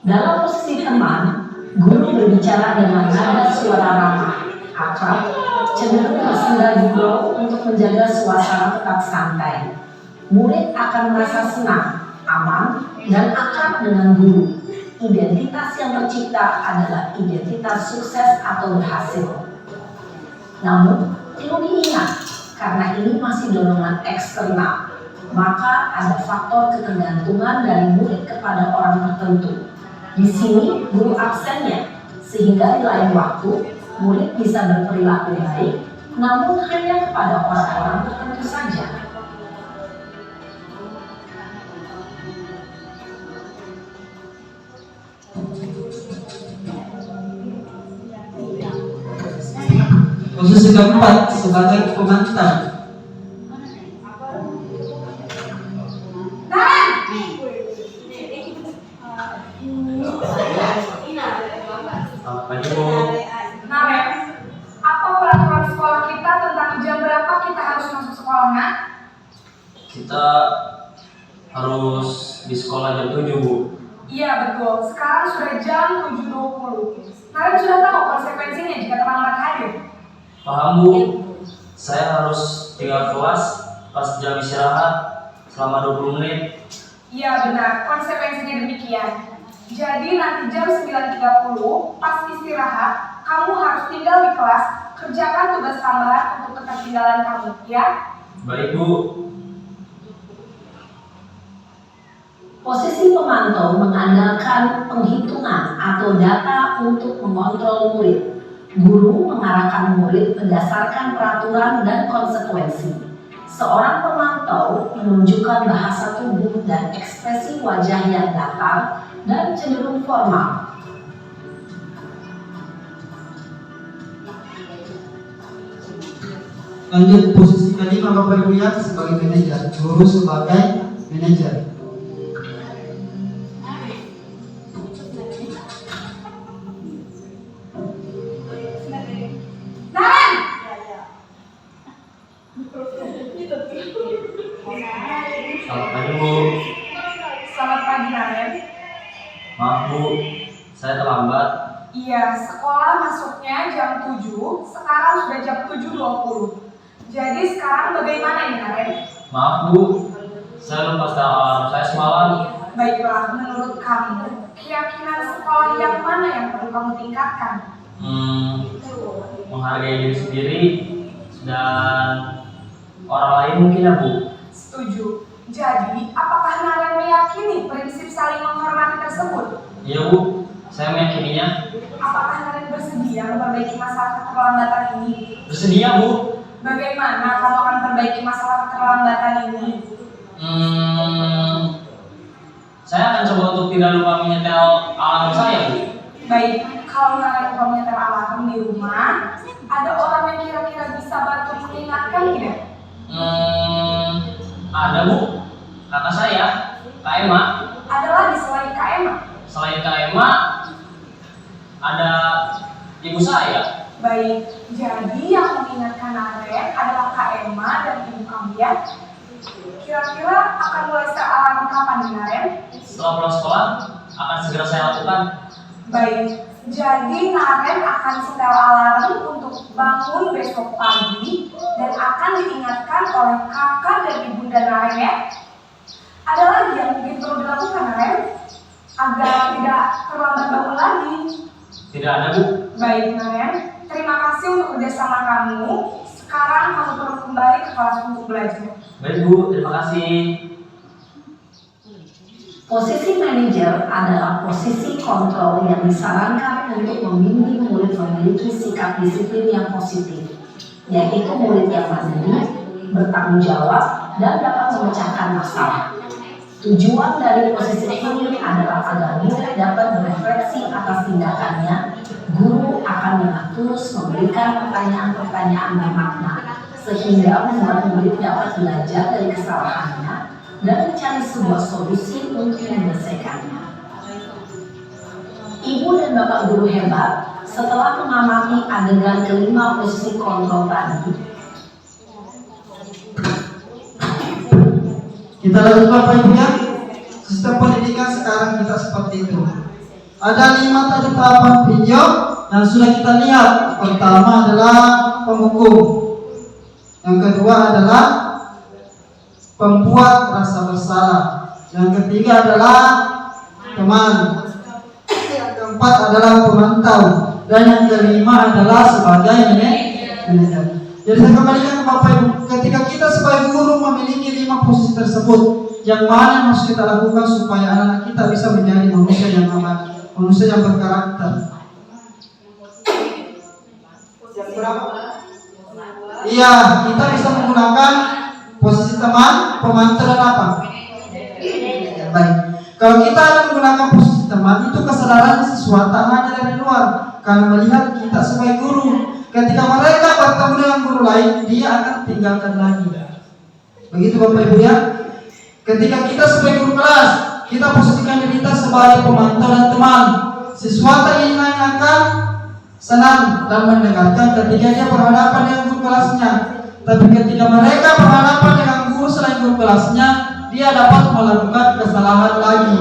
Dalam posisi teman, guru berbicara dengan nada suara ramah, akrab, cenderung bersenda gurau untuk menjaga suasana tetap santai. Murid akan merasa senang, aman, dan akrab dengan guru. Identitas yang tercipta adalah identitas sukses atau berhasil. Namun, perlu diingat, karena ini masih dorongan eksternal, maka ada faktor ketergantungan dari murid kepada orang tertentu. Di sini guru absennya, sehingga di lain waktu murid bisa berperilaku baik, namun hanya kepada orang-orang tertentu saja. Posisi keempat sebagai pengantar. Selamat pagi Bu. Naren, apa peraturan sekolah kita tentang jam berapa kita harus masuk sekolah, nak? Kita harus di sekolah jam 7 Bu. Iya betul, sekarang sudah jam 7.20. Naren sudah tahu konsekuensinya jika terlambat hadir. Paham Bu, saya harus tinggal kelas pas jam istirahat selama 20 menit. Iya benar, konsekuensinya demikian. Jadi nanti jam 9.30 pas istirahat, kamu harus tinggal di kelas, kerjakan tugas tambahan untuk ketertinggalan kamu, ya? Baik Bu. Posisi pemantau mengandalkan penghitungan atau data untuk mengontrol murid. Guru mengarahkan murid berdasarkan peraturan dan konsekuensi. Seorang pemantau menunjukkan bahasa tubuh dan ekspresi wajah yang datar dan cenderung formal. Lanjut posisi kelima Bapak Ibu ya, sebagai manajer, guru sebagai manajer. Selamat pagi Bu. Selamat pagi, Naren. Maaf Bu, saya terlambat. Iya, sekolah masuknya jam 7, sekarang sudah jam 7.20. Jadi sekarang bagaimana ini, Naren? Maaf Bu, saya lupa setel alarm saya semalam. Baiklah, menurut kamu, keyakinan sekolah yang mana yang perlu kamu tingkatkan? menghargai diri sendiri dan orang lain mungkin ya Bu. Setuju. Jadi, apakah Naren meyakini prinsip saling menghormati tersebut? Iya Bu, saya meyakininya. Apakah Naren bersedia memperbaiki masalah keterlambatan ini? Bersedia Bu. Bagaimana kamu akan perbaiki masalah keterlambatan ini? Saya akan coba untuk tidak lupa menyetel alarm saya Bu. Baik, kalau Naren lupa menyetel alarm di rumah, ada orang yang kira-kira bisa bantu mengingatkan tidak? Ada Bu, kakak saya, Kak Emma. Ada lagi selain Kak Emma? Selain Kak Emma, ada ibu saya. Baik, jadi yang mengingatkan Naren adalah Kak Emma dan ibu kamu ya? Kira-kira akan mulai setel alarm kapan nih Naren? Setelah pulang sekolah, akan segera saya lakukan. Baik, jadi Naren akan setel alarm untuk bangun besok pagi dan akan diingatkan oleh kakak dan ibunda Naren ya. Ada lagi yang mungkin perlu dilakukan Naren agar tidak terlambat bangun lagi. Tidak ada Bu. Baik Naren, terima kasih untuk kerjasama kamu. Sekarang kamu perlu kembali ke kelas untuk belajar. Baik Bu, terima kasih. Posisi manajer adalah posisi kontrol yang disarankan untuk membimbing murid memiliki sikap disiplin yang positif, yaitu murid yang mandiri, bertanggung jawab, dan dapat memecahkan masalah. Tujuan dari posisi ini adalah agar murid dapat berefleksi atas tindakannya. Guru akan dengan tulus memberikan pertanyaan-pertanyaan bermakna, sehingga membuat murid dapat belajar dari kesalahannya dan mencari sebuah solusi untuk menyelesaikannya. Ibu dan bapak guru hebat, setelah mengamati adegan kelima posisi kontrol tadi, Kita lanjut Bapak Ibu ya. Sistem pendidikan sekarang kita seperti itu. Ada 5 tadi tahapan video yang sudah kita lihat. Pertama adalah penghukum. Yang kedua adalah pembuat rasa bersalah. Yang ketiga adalah teman. Yang keempat adalah pemantau. Dan yang kelima adalah sebagai manajer. Jadi saya kembalikan ke Bapak Ibu, ketika kita sebagai guru memiliki 5 posisi tersebut, yang mana yang harus kita lakukan supaya anak-anak kita bisa menjadi manusia yang aman, manusia yang berkarakter. Yang berapa? Iya, kita bisa menggunakan posisi teman, pemantau dan apa? Baik. Kalau kita akan menggunakan posisi teman, itu kesadaran siswa tak hanya dari luar, karena melihat kita sebagai guru. Ketika mereka bertemu dengan guru lain, dia akan tinggalkan lagi. Begitu Bapak Ibu ya. Ketika kita sebagai guru kelas, kita posisikan diri kita sebagai pemantau dan teman. Siswa tak ingin akan senang dan mendengarkan ketika dia berhadapan dengan guru kelasnya. Tapi ketika mereka berhadapan dengan guru selain guru kelasnya, dia dapat melakukan kesalahan lagi.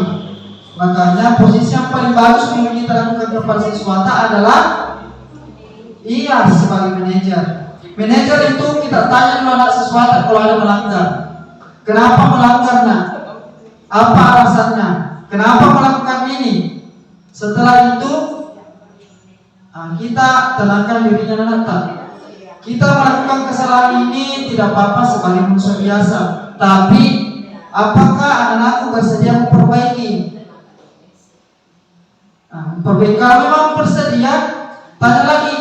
Makanya posisi yang paling bagus yang kita lakukan kepada siswa adalah sebagai manajer. Manajer itu kita tanya dulu anak siswa kalau ada melanggar. Kenapa melanggar nak? Apa alasannya? Kenapa melakukan ini? Setelah itu kita tenangkan dirinya anak. Kita melakukan kesalahan ini tidak apa-apa sebagai manusia biasa. Tapi apakah anak-anakku bersedia memperbaiki? Kalau memang bersedia, tanya lagi.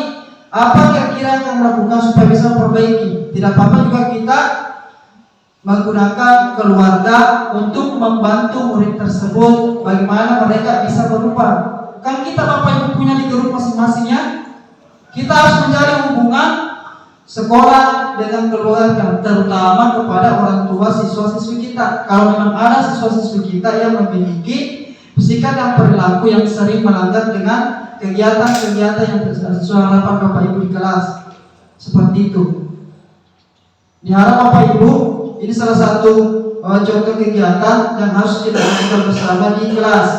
Apa kira-kira yang melakukan supaya bisa memperbaiki? Tidak apa-apa juga kita menggunakan keluarga untuk membantu murid tersebut bagaimana mereka bisa berubah. Kan kita Bapak Ibu punya di grup masing-masingnya. Kita harus mencari hubungan sekolah dengan keluarga, terutama kepada orang tua siswa-siswi kita. Kalau memang ada siswa-siswi kita yang memiliki sikap dan perilaku yang sering melanggar dengan kegiatan-kegiatan yang sesuai harapan Bapak Ibu di kelas, seperti itu. Diharap Bapak Ibu, ini salah satu contoh kegiatan yang harus kita lakukan bersama di kelas.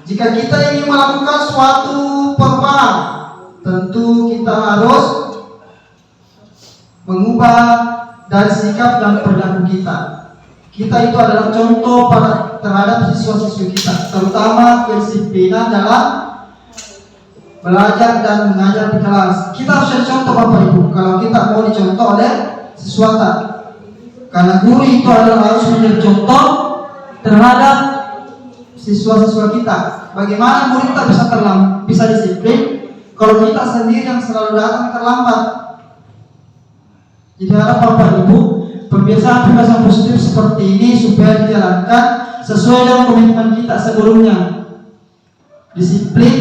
Jika kita ingin melakukan suatu perubahan, tentu kita harus mengubah dari sikap dan perilaku kita. Kita itu adalah contoh terhadap siswa-siswi kita, terutama kedisiplinan dalam belajar dan mengajar di kelas. Kita harus jadi contoh Bapak Ibu kalau kita mau dicontoh oleh siswata. Karena guru itu adalah harus menjadi contoh terhadap siswa-siswa kita. Bagaimana murid kita bisa disiplin kalau kita sendiri yang selalu datang terlambat. Jadi harap Bapak Ibu kebiasaan-kebiasaan positif seperti ini supaya dijalankan sesuai dengan komitmen kita sebelumnya. Disiplin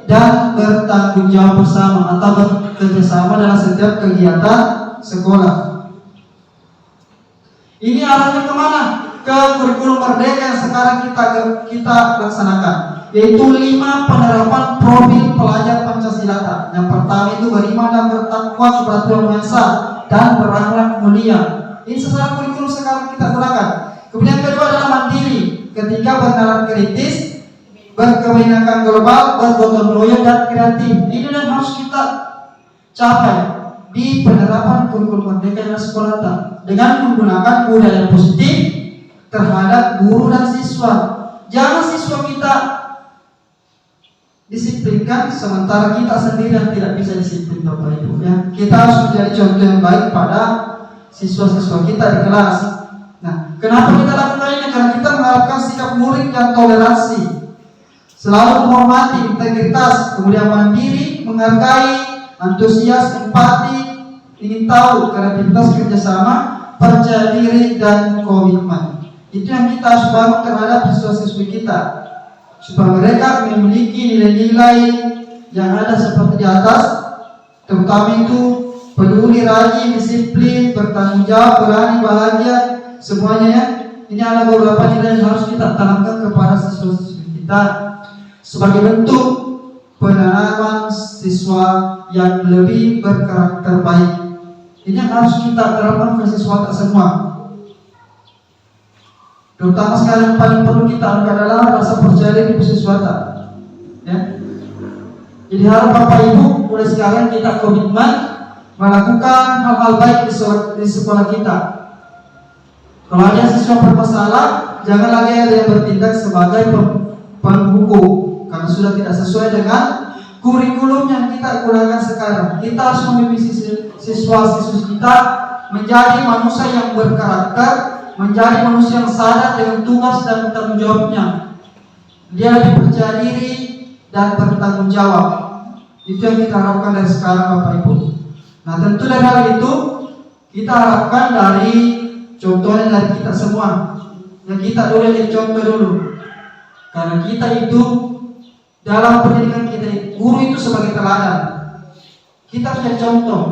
dan bertanggung jawab bersama atau bekerja sama dalam setiap kegiatan sekolah. Ini arahnya kemana? Ke kurikulum merdeka yang sekarang kita laksanakan, yaitu 5 penerapan profil pelajar Pancasila. Yang pertama itu beriman dan bertakwa kepada Tuhan Maha Esa dan berakhlak mulia. Ini sesuai kurikulum sekarang kita gunakan. Kemudian kedua adalah mandiri, ketiga bernalar kritis, berkebinekaan global, bergotong royong dan kreatif. Ini yang harus kita capai di penerapan kurikulum merdeka yang sekolah dengan menggunakan budaya positif terhadap guru dan siswa. Jangan siswa kita disiplinkan sementara kita sendiri yang tidak bisa disiplin Bapak Ibu ya. Kita harus menjadi contoh yang baik pada siswa-siswa kita di kelas. Nah, kenapa kita lakukan ini? Karena kita mengharapkan sikap murid yang toleransi, selalu menghormati, integritas, kemudian mandiri, menghargai, antusias, empati, ingin tahu, kreativitas, kerjasama, percaya diri dan komitmen. Itu yang kita harus bangun terhadap siswa-siswi kita, supaya mereka memiliki nilai-nilai yang ada seperti di atas, terutama itu peduli, rajin, disiplin, bertanggung jawab, berani, bahagia, semuanya ya. Ini ada beberapa nilai yang harus kita tanamkan kepada siswa-siswi kita sebagai bentuk penanaman siswa yang lebih berkarakter baik. Ini yang harus kita terapkan ke siswa semua. Terutama sekali yang paling perlu kita angkat adalah rasa percaya diri siswa ya. Jadi harap Bapak Ibu mulai sekarang kita komitmen melakukan hal-hal baik di sekolah kita. Kalau ada siswa bermasalah, jangan lagi ada yang bertindak sebagai penghukum, karena sudah tidak sesuai dengan kurikulum yang kita gunakan sekarang. Kita harus membimbing siswa-siswi kita menjadi manusia yang berkarakter, menjadi manusia yang sadar dengan tugas dan tanggung jawabnya. Dia lebih percaya diri dan bertanggung jawab. Itu yang kita harapkan dari sekarang Bapak Ibu. Nah, tentu dari hal itu kita harapkan dari contohnya dari kita semua. Ya, kita dulu jadi contoh dulu. Karena kita itu dalam pendidikan kita, guru itu sebagai teladan. Kita harus jadi contoh.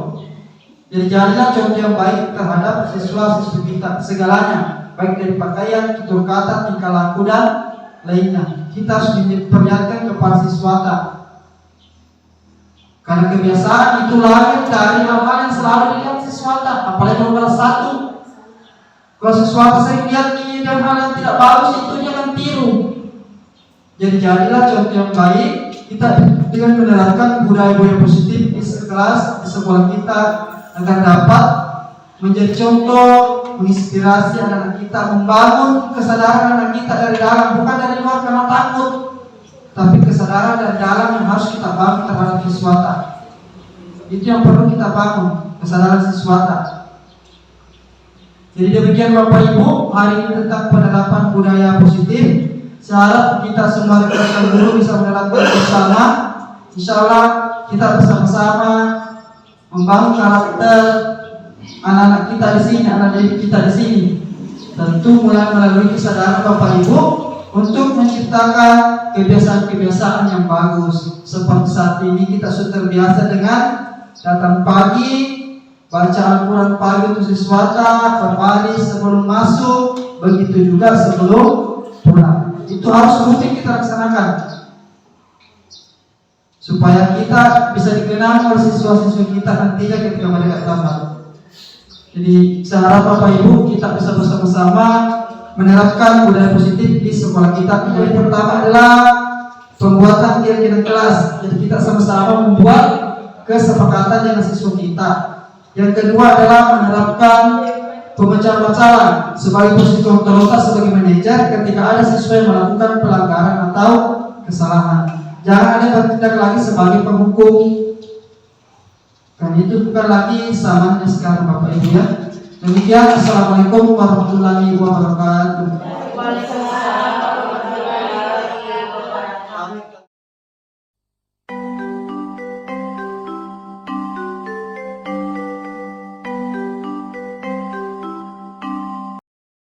Jadi jadilah contoh yang baik terhadap siswa-siswi kita segalanya, baik dari pakaian, tutur kata, tingkah laku dan lainnya. Kita harus diperlihatkan kepada siswata. Karena kebiasaan itu lahir dari hal-hal yang selalu dilihat siswata, apalagi kalau kelas 1. Kalau siswata sering lihat ini dan hal yang tidak bagus, itu dia akan tiru. Jadi jadilah contoh yang baik kita dengan menerapkan budaya-budaya positif di kelas, di sekolah kita, agar dapat menjadi contoh, menginspirasi anak-anak kita, membangun kesadaran anak kita dari dalam, bukan dari luar karena takut, tapi kesadaran dari dalam yang harus kita bangun terhadap siswata. Itu yang perlu kita bangun, kesadaran siswata. Jadi demikian Bapak Ibu, hari ini tentang penerapan budaya positif. Saya harap kita semua rekan guru bisa menerapkan bersama. Insya Allah kita bersama-sama membangun karakter anak-anak kita di sini, anak didik kita di sini. Tentu mulai melalui kesadaran Bapak Ibu untuk menciptakan kebiasaan-kebiasaan yang bagus. Seperti saat ini kita sudah terbiasa dengan datang pagi, baca Al-Quran pagi untuk siswata, berbaris sebelum masuk, begitu juga sebelum pulang. Itu harus rutin kita laksanakan supaya kita bisa dikenal oleh siswa-siswa kita nantinya ketika mereka tamat. Jadi saya harap Bapak Ibu kita bisa bersama-sama menerapkan budaya positif di sekolah kita. Yang pertama adalah pembuatan kegiatan kelas. Jadi kita sama-sama membuat kesepakatan dengan siswa kita. Yang kedua adalah menerapkan pemecahan masalah sebagai posisi otoritas sebagai manajer ketika ada siswa yang melakukan pelanggaran atau kesalahan. Jangan ada bertindak lagi sebagai penghukum. Kan itu bukan lagi zamannya sekarang Bapak Ibu ya. Demikian, assalamualaikum warahmatullahi wabarakatuh. Waalaikumsalam.